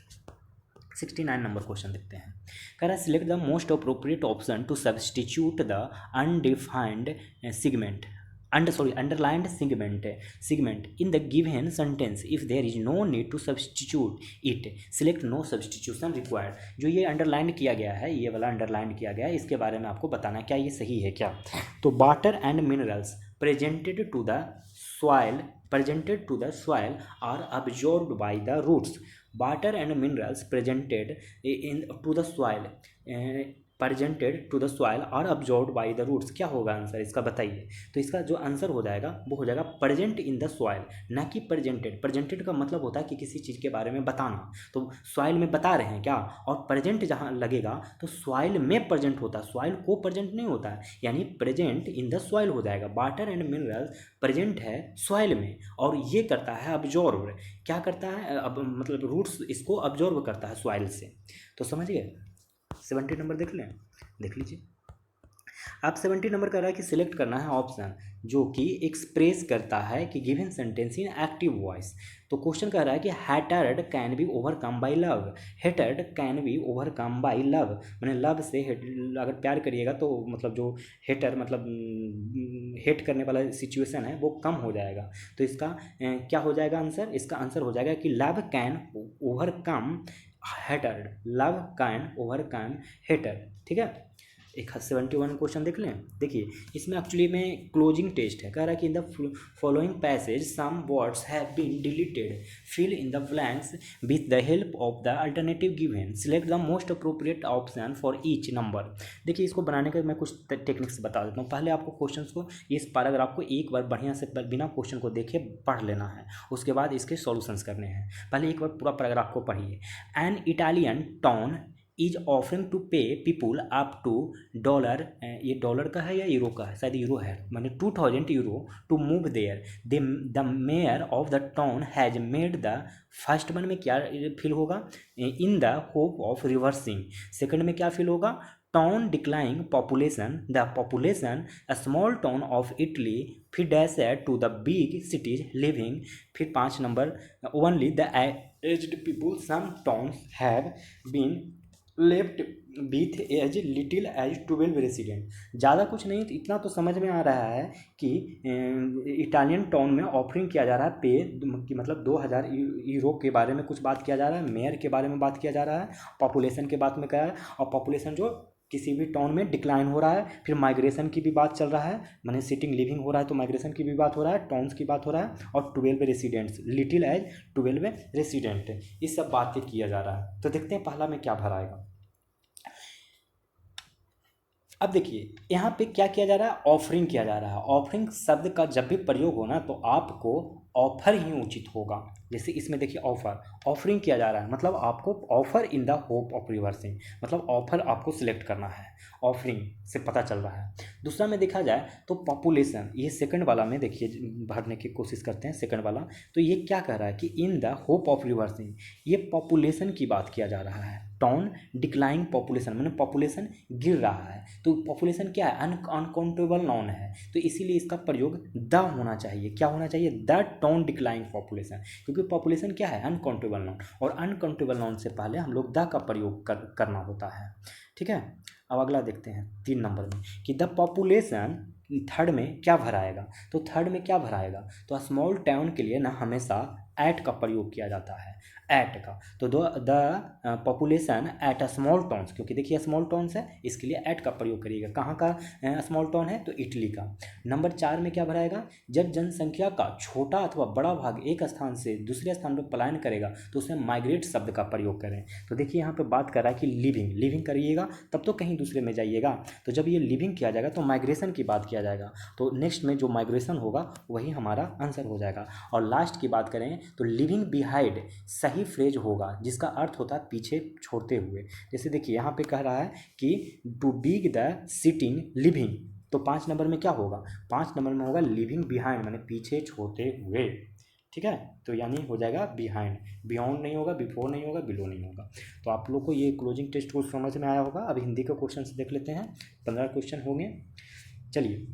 69 number question देखते हैं। कह रहा है select the most appropriate option to substitute the undefined segment underlined segment in the given sentence if there is no need to substitute it, select no substitution required। जो ये अंडरलाइन किया गया है, ये वाला अंडरलाइन किया गया है, इसके बारे में आपको बताना क्या ये सही है क्या। तो water and minerals presented to the soil are absorbed by the roots। water and minerals presented to the soil are absorbed by the roots। क्या होगा आंसर इसका बताइए। तो इसका जो आंसर हो जाएगा वो हो जाएगा प्रेजेंट इन द सॉइल, ना कि प्रेजेंटेड। प्रेजेंटेड का मतलब होता है कि किसी चीज़ के बारे में बताना, तो सॉइल में बता रहे हैं क्या। और प्रेजेंट जहाँ लगेगा तो सॉइल में प्रेजेंट होता है, सॉइल को प्रेजेंट नहीं होता है, यानी प्रेजेंट इन द सॉइल हो जाएगा। वाटर एंड मिनरल्स प्रेजेंट है सॉइल में और ये करता है अब्जॉर्ब। क्या करता है, अब मतलब रूट्स इसको अब्जॉर्ब करता है सॉइल से। तो समझ गए। 70 नंबर देख लीजिए। आप 70 नंबर कह रहा है कि सिलेक्ट करना है ऑप्शन जो कि एक्सप्रेस करता है कि गिवन सेंटेंस इन एक्टिव वॉइस। तो क्वेश्चन कह रहा है कि hatred can be overcome bye love. Hatred can be overcome bye love, मैंने लव से अगर प्यार करिएगा तो मतलब जो हेटर मतलब हेट करने वाला सिचुएशन है वो कम हो जाएगा। तो इसका क्या हो जाएगा आंसर, इसका आंसर हो जाएगा कि love can overcome hatred, love can overcome hatred. ठीक है। एक 71 क्वेश्चन देख लें। देखिए इसमें एक्चुअली में क्लोजिंग टेस्ट है। कह रहा है कि in the following passage some words have been deleted, fill in the blanks with the help of the alternative given, select the most appropriate option for each number. देखिए इसको बनाने का मैं कुछ टेक्निक्स बता देता हूँ। पहले आपको क्वेश्चन को, इस पैराग्राफ को एक बार बढ़िया से बिना क्वेश्चन को देखे पढ़ लेना है, उसके बाद इसके सॉल्यूशंस करने हैं। पहले एक बार पूरा पैराग्राफ को पढ़िए। An Italian town is offering to pay people up to dollar, ये डॉलर का है या यूरो का है, शायद यूरो है, मैंने 2000 euro to move there. The mayor of the town has made the, first one में क्या फिल होगा, in the hope of reversing. Second में क्या फिल होगा, town declining population, the population a small town of Italy, फिर dash to the big cities living, फिर 5 number only the aged people, some towns have been left with as little as 12 resident. ज़्यादा कुछ नहीं, इतना तो समझ में आ रहा है कि इटालियन टाउन में ऑफरिंग किया जा रहा है पे कि मतलब 2000 यूरो के बारे में कुछ बात किया जा रहा है, मेयर के बारे में बात किया जा रहा है, पॉपुलेशन के बात में क्या है, और पॉपुलेशन जो किसी भी टाउन में डिक्लाइन हो रहा है, फिर माइग्रेशन की भी बात चल रहा है, माने सिटिंग लिविंग हो रहा है तो माइग्रेशन की भी बात हो रहा है, टाउन्स की बात हो रहा है, और 12 रेसिडेंट्स, लिटिल एज 12 रेसिडेंट, इस सब बातें किया जा रहा है। तो देखते हैं पहला में क्या भराएगा। अब देखिए यहाँ पे क्या किया जा रहा है, ऑफरिंग किया जा रहा है। ऑफरिंग शब्द का जब भी प्रयोग हो ना तो आपको ऑफर ही उचित होगा। जैसे इसमें देखिए ऑफर, ऑफरिंग किया जा रहा है मतलब आपको offer in the hope of reversing, मतलब ऑफर आपको सिलेक्ट करना है, ऑफरिंग से पता चल रहा है। दूसरा में देखा जाए तो पॉपुलेशन, ये सेकंड वाला में देखिए भरने की कोशिश करते हैं सेकंड वाला। तो ये क्या कह रहा है कि in the hope of reversing, ये पॉपुलेशन की बात किया जा रहा है। टाउन डिक्लाइंग पॉपुलेशन, मैंने पॉपुलेशन गिर रहा है, तो पॉपुलेशन क्या है, अनकाउंटेबल नाउन है, तो इसीलिए इसका प्रयोग द होना चाहिए। क्या होना चाहिए, द टाउन डिक्लाइंग पॉपुलेशन, क्योंकि पॉपुलेशन क्या है, अनकाउंटेबल नाउन, और अनकाउंटेबल नाउन से पहले हम लोग द का प्रयोग करना होता है। ठीक है। अब अगला देखते हैं 3 नंबर में कि द पॉपुलेशन थर्ड में क्या भराएगा, तो थर्ड में क्या भराएगा, तो स्मॉल टाउन के लिए ना हमेशा एट का प्रयोग किया जाता है, एट का। तो the population at a small towns, क्योंकि देखिए स्मॉल टाउन्स है इसके लिए एट का प्रयोग करिएगा। कहाँ का स्मॉल टाउन है, तो इटली का। नंबर 4 में क्या भराएगा, जब जनसंख्या का छोटा अथवा बड़ा भाग एक स्थान से दूसरे स्थान पर पलायन करेगा तो उसमें माइग्रेट शब्द का प्रयोग करें। तो देखिए यहाँ पे बात कर रहा है कि लिविंग, लिविंग करिएगा तब तो कहीं दूसरे में जाइएगा। तो जब ये लिविंग किया जाएगा तो माइग्रेशन की बात किया जाएगा, तो नेक्स्ट में जो माइग्रेशन होगा वही हमारा आंसर हो जाएगा। और लास्ट की बात करें तो लिविंग बिहाइंड सही फ्रेज होगा जिसका अर्थ होता है पीछे छोड़ते हुए। जैसे देखिए यहाँ पे कह रहा है कि टू बीग द सिटिंग लिविंग, तो 5 नंबर में क्या होगा, 5 नंबर में होगा लिविंग बिहाइंड, माने पीछे छोड़ते हुए। ठीक है, तो यानी हो जाएगा बिहाइंड, बियॉन्ड नहीं होगा, बिफोर नहीं होगा, बिलो नहीं होगा। तो आप लोग को ये क्लोजिंग टेस्ट को समझ में आया होगा। अब हिंदी का क्वेश्चन देख लेते हैं, 15 क्वेश्चन होंगे। चलिए,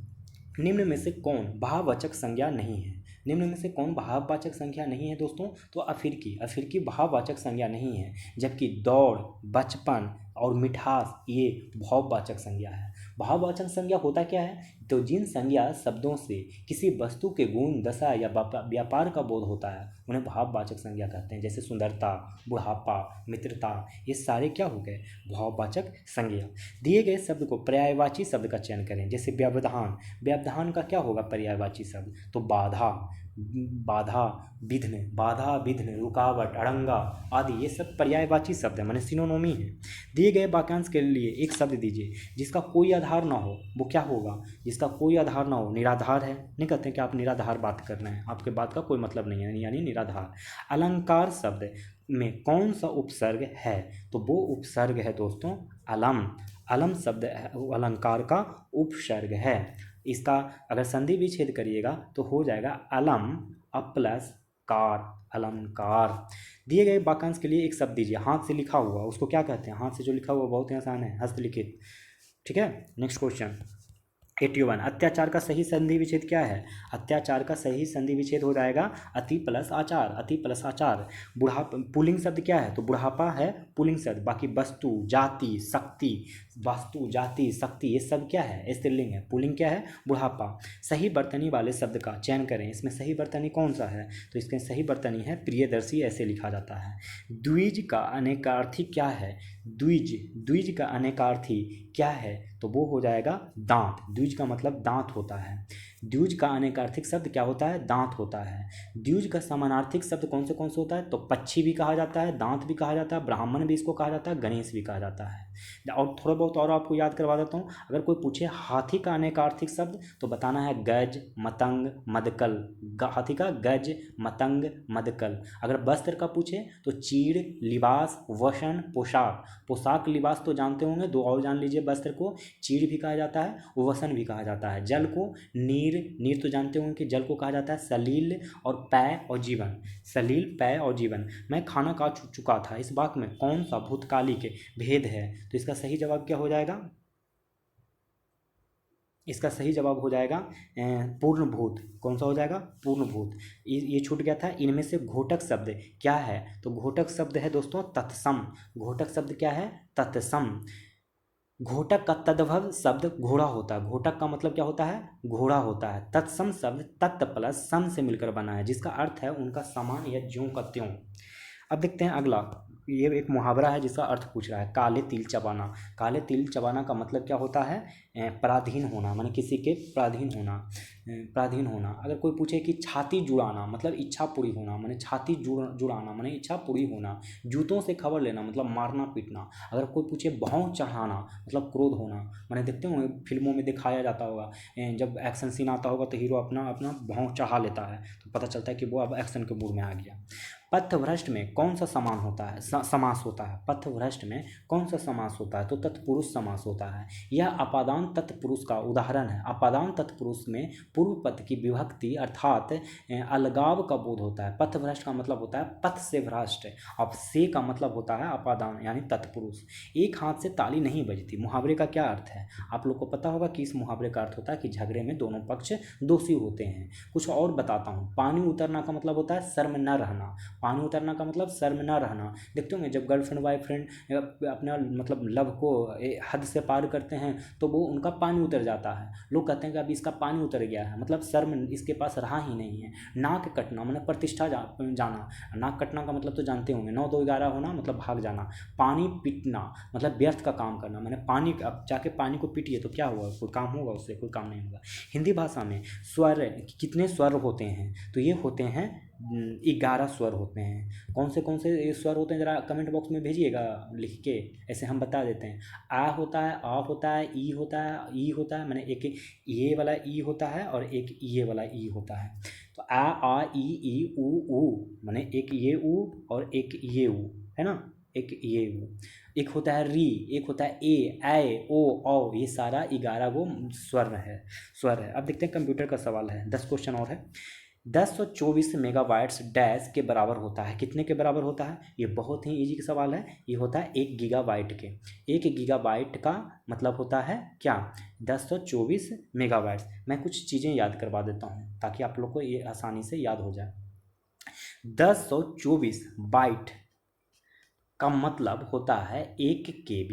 निम्न में से कौन भाववाचक संज्ञा नहीं है, निम्न में से कौन भाववाचक संज्ञा नहीं है दोस्तों, तो अफ्रीकी, अफ्रीकी भाववाचक संज्ञा नहीं है, जबकि दौड़, बचपन और मिठास ये भाववाचक संज्ञा है। भाववाचक संज्ञा होता क्या है, तो जिन संज्ञा शब्दों से किसी वस्तु के गुण, दशा या व्यापार का बोध होता है उन्हें भाववाचक संज्ञा कहते हैं। जैसे सुंदरता, बुढ़ापा, मित्रता, ये सारे क्या हो गए, भाववाचक संज्ञा। दिए गए शब्द को पर्यायवाची शब्द का चयन करें। जैसे व्यवधान, व्यवधान का क्या होगा पर्यायवाची शब्द, तो बाधा, बाधा, विघ्न, बाधा, विघ्न, रुकावट, अड़ंगा आदि ये सब पर्यायवाची शब्द है, माने सिनोनिम है। दिए गए वाक्यांश के लिए एक शब्द दीजिए जिसका कोई आधार ना हो, वो क्या होगा, जिसका कोई आधार ना हो, निराधार है। नहीं कहते हैं कि आप निराधार बात कर रहे हैं, आपके बात का कोई मतलब नहीं है, यानी निराधार। अलंकार शब्द में कौन सा उपसर्ग है, तो वो उपसर्ग है दोस्तों अलम, अलम शब्द अलंकार का उपसर्ग है। इसका अगर संधि विच्छेद करिएगा तो हो जाएगा अलम प्लस कार, अलंकार। दिए गए वाक्यांश के लिए एक शब्द दीजिए, हाथ से लिखा हुआ उसको क्या कहते हैं, हाथ से जो लिखा हुआ बहुत ही आसान है, हस्तलिखित। ठीक है, नेक्स्ट क्वेश्चन 81, अत्याचार का सही संधि विच्छेद क्या है, अत्याचार का सही संधि विच्छेद हो जाएगा अति प्लस आचार, अति प्लस आचार। बुढ़ापा पुल्लिंग शब्द क्या है, तो बुढ़ापा है पुल्लिंग शब्द, बाकी वस्तु, जाति, शक्ति, वास्तु, जाति, शक्ति ये सब क्या है, स्त्रीलिंग है, पुल्लिंग क्या है, बुढ़ापा। सही बर्तनी वाले शब्द का चयन करें, इसमें सही बर्तनी कौन सा है, तो इसमें सही बर्तनी है प्रियदर्शी, ऐसे लिखा जाता है। द्विज का अनेकार्थी क्या है, द्विज, द्विज का अनेकार्थी क्या है, तो वो हो जाएगा दांत, द्विज का मतलब दांत होता है। द्विज का अनेकार्थिक शब्द क्या होता है, दांत होता है। द्विज का समानार्थिक शब्द कौन से होता है, तो पक्षी भी कहा जाता है, दांत भी कहा जाता है, ब्राह्मण भी इसको कहा जाता है, गणेश भी कहा जाता है। और थोड़ा बहुत और आपको याद करवा देता हूँ, अगर कोई पूछे हाथी का अनेकार्थिक शब्द तो बताना है गज, मतंग, मदकल, हाथी का गज, मतंग, मदकल। अगर वस्त्र का पूछे तो चीड़, लिबास, वसन, पोशाक। पोशाक लिबास तो जानते होंगे, दो और जान लीजिए, वस्त्र को चीड़ भी कहा जाता है, वसन भी कहा जाता है। जल को नीर, नीर तो जानते होंगे कि जल को कहा जाता है सलील और पेय और जीवन, सलील, पेय और जीवन। मैं खाना खा चुका था, इस वाक्य में कौन सा भूतकालिक भेद है, तो इसका सही जवाब क्या हो जाएगा, इसका सही जवाब हो जाएगा पूर्णभूत। कौन सा हो जाएगा, पूर्णभूत। ये छूट गया था। इनमें से घोटक शब्द क्या है, तो घोटक शब्द है दोस्तों तत्सम, घोटक शब्द क्या है, तत्सम। घोटक का तद्भव शब्द घोड़ा होता है, घोटक का मतलब क्या होता है, घोड़ा होता है। तत्सम शब्द तत् प्लस सम से मिलकर बना है, जिसका अर्थ है उनका समान या ज्यों का त्यों। अब देखते हैं अगला, ये एक मुहावरा है जिसका अर्थ पूछ रहा है, काले तिल चबाना। काले तिल चबाना का मतलब क्या होता है, पराधीन होना, माने किसी के पराधीन होना, पराधीन होना। अगर कोई पूछे कि छाती जुड़ाना मतलब इच्छा पूरी होना, माने छाती जुड़ाना माने इच्छा पूरी होना। जूतों से खबर लेना मतलब मारना पीटना। अगर कोई पूछे भौं चढ़ाना मतलब क्रोध होना, माने देखते होंगे फिल्मों में दिखाया जाता होगा, जब एक्शन सीन आता होगा तो हीरो अपना अपना भौं चढ़ा लेता है, तो पता चलता है कि वो अब एक्शन के मूड में आ गया। पथभ्रष्ट में कौन सा समान होता है, समास होता है, पथभ्रष्ट में कौन सा समास होता है, तो तत्पुरुष समास होता है। यह अपादान तत्पुरुष का उदाहरण है। अपादान तत्पुरुष में पूर्व पद की विभक्ति अर्थात अलगाव का बोध होता है। पथभ्रष्ट का मतलब होता है पथ से भ्रष्ट, अब से का मतलब होता है अपादान यानी तत्पुरुष। एक हाथ से ताली नहीं बजती, मुहावरे का क्या अर्थ है, आप लोग को पता होगा कि इस मुहावरे का अर्थ होता है कि झगड़े में दोनों पक्ष दोषी होते हैं। कुछ और बताता हूँ, पानी उतरना का मतलब होता है शर्म न रहना, पानी उतरना का मतलब शर्म न रहना। देखते होंगे जब गर्लफ्रेंड बॉयफ्रेंड अपना मतलब लव को हद से पार करते हैं तो वो उनका पानी उतर जाता है। लोग कहते हैं कि अभी इसका पानी उतर गया है, मतलब शर्म इसके पास रहा ही नहीं है। नाक कटना मतलब प्रतिष्ठा जाना। नाक कटना का मतलब तो जानते होंगे, 9 2 11 होना मतलब भाग जाना। पानी पीटना मतलब व्यर्थ का काम करना, मैंने पानी अब जाके पानी को पीटिए तो क्या हुआ, कोई काम होगा उससे? कोई काम नहीं होगा। हिंदी भाषा में स्वर कितने स्वर होते हैं? तो ये होते हैं 11 स्वर होते हैं। कौन से ये स्वर होते हैं, ज़रा कमेंट बॉक्स में भेजिएगा लिख के, ऐसे हम बता देते हैं। आ होता है, आ होता है, ई होता है, ई होता है, मैंने एक ये वाला ई होता है और एक ये वाला ई होता है। तो आ ई ऊ मैंने एक ये ऊ और एक ये ऊ, है ना, एक ये ऊ। एक होता है री, एक होता है ए ओ औ, ये सारा 11 गो स्वर है। अब देखते हैं कंप्यूटर का सवाल है, 10 क्वेश्चन और है। 1024 मेगाबाइट्स डैश के बराबर होता है, कितने के बराबर होता है? ये बहुत ही इजी का सवाल है। ये होता है 1 गीगाबाइट के। 1 गीगाबाइट का मतलब होता है क्या? 1024 मेगाबाइट्स। मैं कुछ चीज़ें याद करवा देता हूँ ताकि आप लोग को ये आसानी से याद हो जाए। 1024 बाइट का मतलब होता है 1 KB।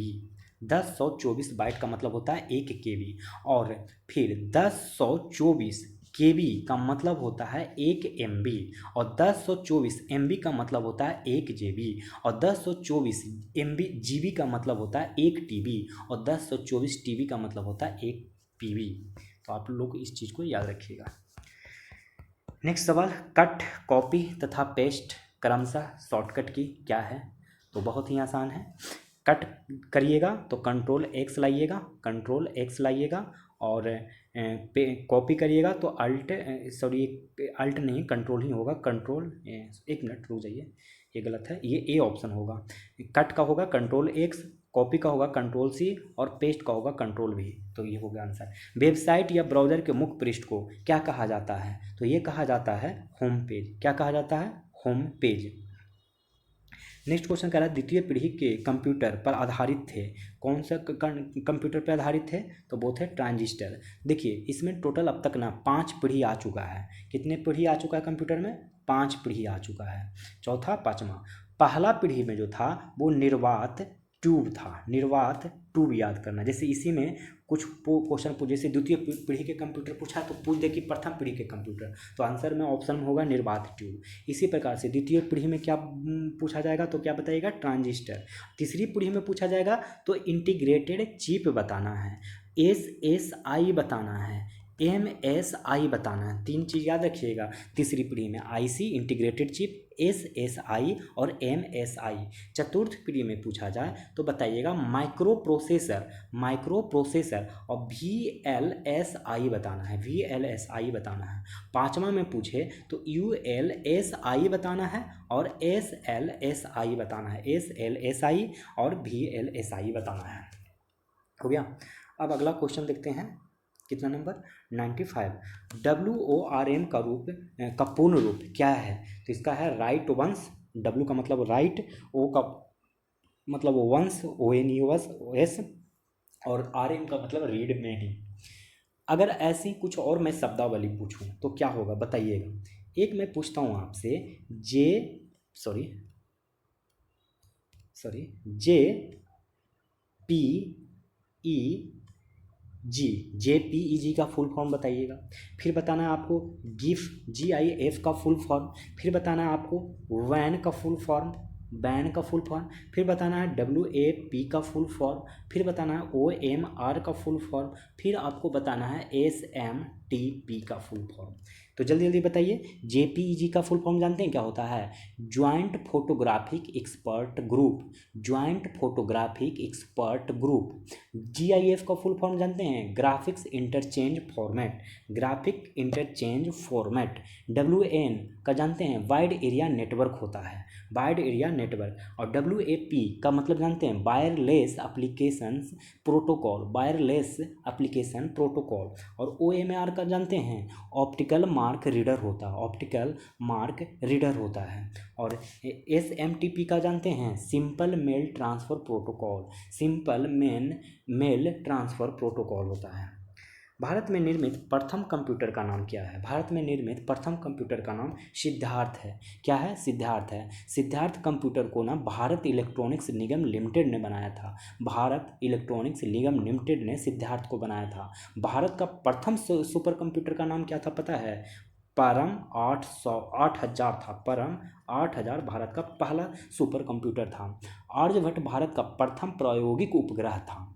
1024 बाइट का मतलब होता है 1 KB। और फिर 1024 KB का मतलब होता है 1 MB। और 1024 MB का मतलब होता है 1 GB। और 1024 GB का मतलब होता है 1 TB। और 1024 TB का मतलब होता है 1 PB। तो आप लोग इस चीज़ को याद रखिएगा। नेक्स्ट सवाल, कट, कॉपी तथा पेस्ट क्रमशः शॉर्टकट की क्या है? तो बहुत ही आसान है। कट करिएगा तो कंट्रोल X लाइएगा और कॉपी करिएगा तो अल्ट नहीं, कंट्रोल ही होगा, कंट्रोल, एक मिनट रुक जाइए, ये गलत है, ये ए ऑप्शन होगा। कट का होगा कंट्रोल X, कॉपी का होगा कंट्रोल C और पेस्ट का होगा कंट्रोल V। तो ये हो गया आंसर। वेबसाइट या ब्राउज़र के मुख्य पृष्ठ को क्या कहा जाता है? तो ये कहा जाता है होम पेज। क्या कहा जाता है? Home page. नेक्स्ट क्वेश्चन कह रहा है द्वितीय पीढ़ी के कंप्यूटर पर आधारित थे। कौन सा कंप्यूटर पर आधारित थे? तो वो थे ट्रांजिस्टर। देखिए इसमें टोटल अब तक ना 5 पीढ़ी आ चुका है। कितने पीढ़ी आ चुका है कंप्यूटर में? 5 पीढ़ी आ चुका है, चौथा पाँचवा। पहला पीढ़ी में जो था वो निर्वात ट्यूब था। निर्वात ट्यूब याद करना, जैसे इसी में कुछ क्वेश्चन पूछ, जैसे द्वितीय पीढ़ी के कंप्यूटर पूछा तो पूछ दे कि प्रथम पीढ़ी के कंप्यूटर, तो आंसर में ऑप्शन में होगा निर्वात ट्यूब। इसी प्रकार से द्वितीय पीढ़ी में क्या पूछा जाएगा तो क्या बताइएगा? ट्रांजिस्टर। तीसरी पीढ़ी में पूछा जाएगा तो इंटीग्रेटेड चिप बताना है, SSI बताना है, MSI बताना है। 3 चीज़ याद रखिएगा तीसरी पीढ़ी में, IC इंटीग्रेटेड चिप, SSI और MSI। चतुर्थ पीढ़ी में पूछा जाए तो बताइएगा माइक्रो प्रोसेसर और VLSI बताना है, VLSI बताना है। पाँचवा में पूछे तो ULSI बताना है और SLSI बताना है, SLSI और VLSI बताना है। हो गया। अब अगला क्वेश्चन देखते हैं, कितना नंबर? 95। WORM का पूर्ण रूप क्या है? तो इसका है राइट वंश। W का मतलब राइट, O का मतलब वंश, ONUS, और RM का मतलब रीड मेनी। अगर ऐसी कुछ और मैं शब्दावली पूछूं तो क्या होगा बताइएगा। एक मैं पूछता हूं आपसे, JPEG का फुल फॉर्म बताइएगा। फिर बताना है आपको GIF का फुल फॉर्म। फिर बताना है आपको WAN का फुल फॉर्म, फिर बताना है WAP का फुल फॉर्म। फिर बताना है OMR का फुल फॉर्म। फिर आपको बताना है SMTP का फुल फॉर्म। तो जल्दी जल्दी बताइए। JPEG का फुल फॉर्म जानते हैं क्या होता है? Joint photographic expert group. GIF का फुल फॉर्म जानते हैं? Graphic interchange format. WAN का जानते हैं? वाइड एरिया नेटवर्क होता है, वाइड एरिया नेटवर्क। और WAP का मतलब जानते हैं? Wireless application protocol. और OMR का जानते हैं? ऑप्टिकल मार्क रीडर होता है। और SMTP का जानते हैं? सिंपल मेल ट्रांसफ़र प्रोटोकॉल होता है। भारत में निर्मित प्रथम कंप्यूटर का नाम क्या है? भारत में निर्मित प्रथम कंप्यूटर का नाम सिद्धार्थ है। क्या है? सिद्धार्थ है। सिद्धार्थ कंप्यूटर को ना भारत इलेक्ट्रॉनिक्स निगम लिमिटेड ने बनाया था। भारत इलेक्ट्रॉनिक्स निगम लिमिटेड ने सिद्धार्थ को बनाया था। भारत का प्रथम सुपर कंप्यूटर का नाम क्या था पता है? परम 8000 था। परम 8000 भारत का पहला सुपर कंप्यूटर था। आर्यभट्ट भारत का प्रथम प्रायोगिक उपग्रह था।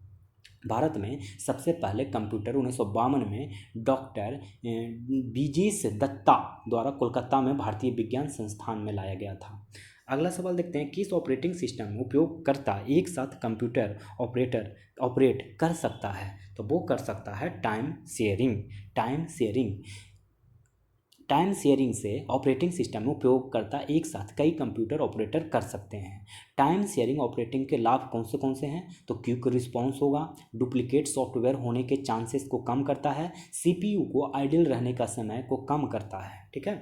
भारत में सबसे पहले कंप्यूटर 1952 में डॉक्टर बीजेश दत्ता द्वारा कोलकाता में भारतीय विज्ञान संस्थान में लाया गया था। अगला सवाल देखते हैं, किस ऑपरेटिंग सिस्टम में उपयोगकर्ता एक साथ कंप्यूटर ऑपरेट कर सकता है? तो वो कर सकता है टाइम शेयरिंग। टाइम शेयरिंग से ऑपरेटिंग सिस्टम में उपयोगकर्ता एक साथ कई कंप्यूटर ऑपरेटर कर सकते हैं। टाइम शेयरिंग ऑपरेटिंग के लाभ कौन से हैं? तो क्विक रिस्पॉन्स होगा, डुप्लीकेट सॉफ्टवेयर होने के चांसेस को कम करता है, सीपीयू को आइडल रहने का समय को कम करता है। ठीक है,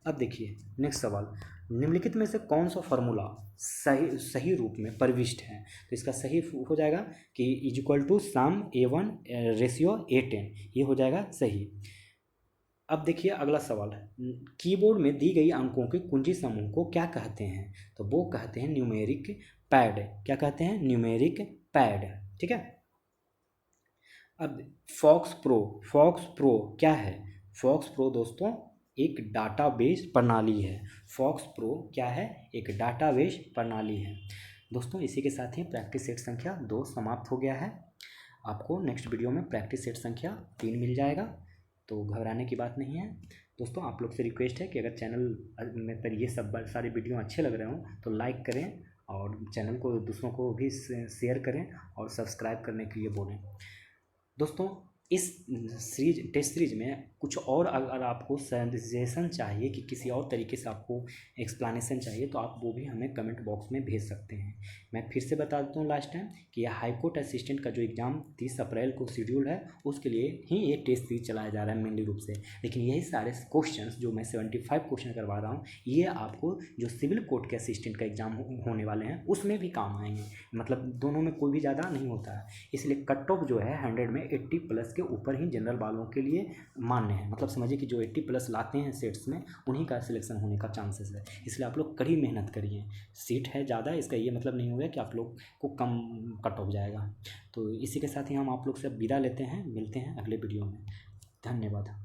अब देखिए नेक्स्ट सवाल, निम्नलिखित में से कौन सा फॉर्मूला सही रूप में प्रविष्ट है? तो इसका सही हो जाएगा कि is to some A1 ratio A10, ये हो जाएगा सही। अब देखिए अगला सवाल है, कीबोर्ड में दी गई अंकों के कुंजी समूह को क्या कहते हैं? तो वो कहते हैं न्यूमेरिक पैड। क्या कहते हैं? Numeric pad. ठीक है, अब फॉक्स प्रो क्या है? फॉक्स प्रो दोस्तों एक डाटाबेस प्रणाली है। फॉक्स प्रो क्या है? एक डाटाबेस प्रणाली है। दोस्तों इसी के साथ ही प्रैक्टिस सेट संख्या 2 समाप्त हो गया है। आपको नेक्स्ट वीडियो में प्रैक्टिस सेट संख्या 3 मिल जाएगा, तो घबराने की बात नहीं है। दोस्तों आप लोग से रिक्वेस्ट है कि अगर चैनल में पर ये सब सारे वीडियो अच्छे लग रहे हों तो लाइक करें और चैनल को दूसरों को भी शेयर करें और सब्सक्राइब करने के लिए बोलें। दोस्तों इस टेस्ट सीरीज में कुछ और अगर आपको सजेशन चाहिए कि किसी और तरीके से आपको एक्सप्लेनेशन चाहिए तो आप वो भी हमें कमेंट बॉक्स में भेज सकते हैं। मैं फिर से बता देता हूँ लास्ट टाइम कि यह हाई कोर्ट असिस्टेंट का जो एग्ज़ाम 30 अप्रैल को शेड्यूल है उसके लिए ही ये टेस्ट सीरीज चलाया जा रहा है मेनली रूप से। लेकिन यही सारे क्वेश्चंस जो मैं 75 क्वेश्चन करवा रहा हूँ ये आपको जो सिविल कोर्ट के असिस्टेंट का एग्ज़ाम होने वाले हैं उसमें भी काम आएंगे। मतलब दोनों में कोई भी ज़्यादा नहीं होता है, इसलिए कट ऑफ जो है 100 में 80 प्लस के ऊपर ही जनरल वालों के लिए मान्य है। मतलब समझिए कि जो 80 प्लस लाते हैं सेट्स में उन्हीं का सिलेक्शन होने का चांसेस है। इसलिए आप लोग कड़ी मेहनत करिए। सीट है ज़्यादा, इसका ये मतलब नहीं होगा कि आप लोग को कम कट ऑफ जाएगा। तो इसी के साथ ही हम आप लोग से विदा लेते हैं, मिलते हैं अगले वीडियो में। धन्यवाद।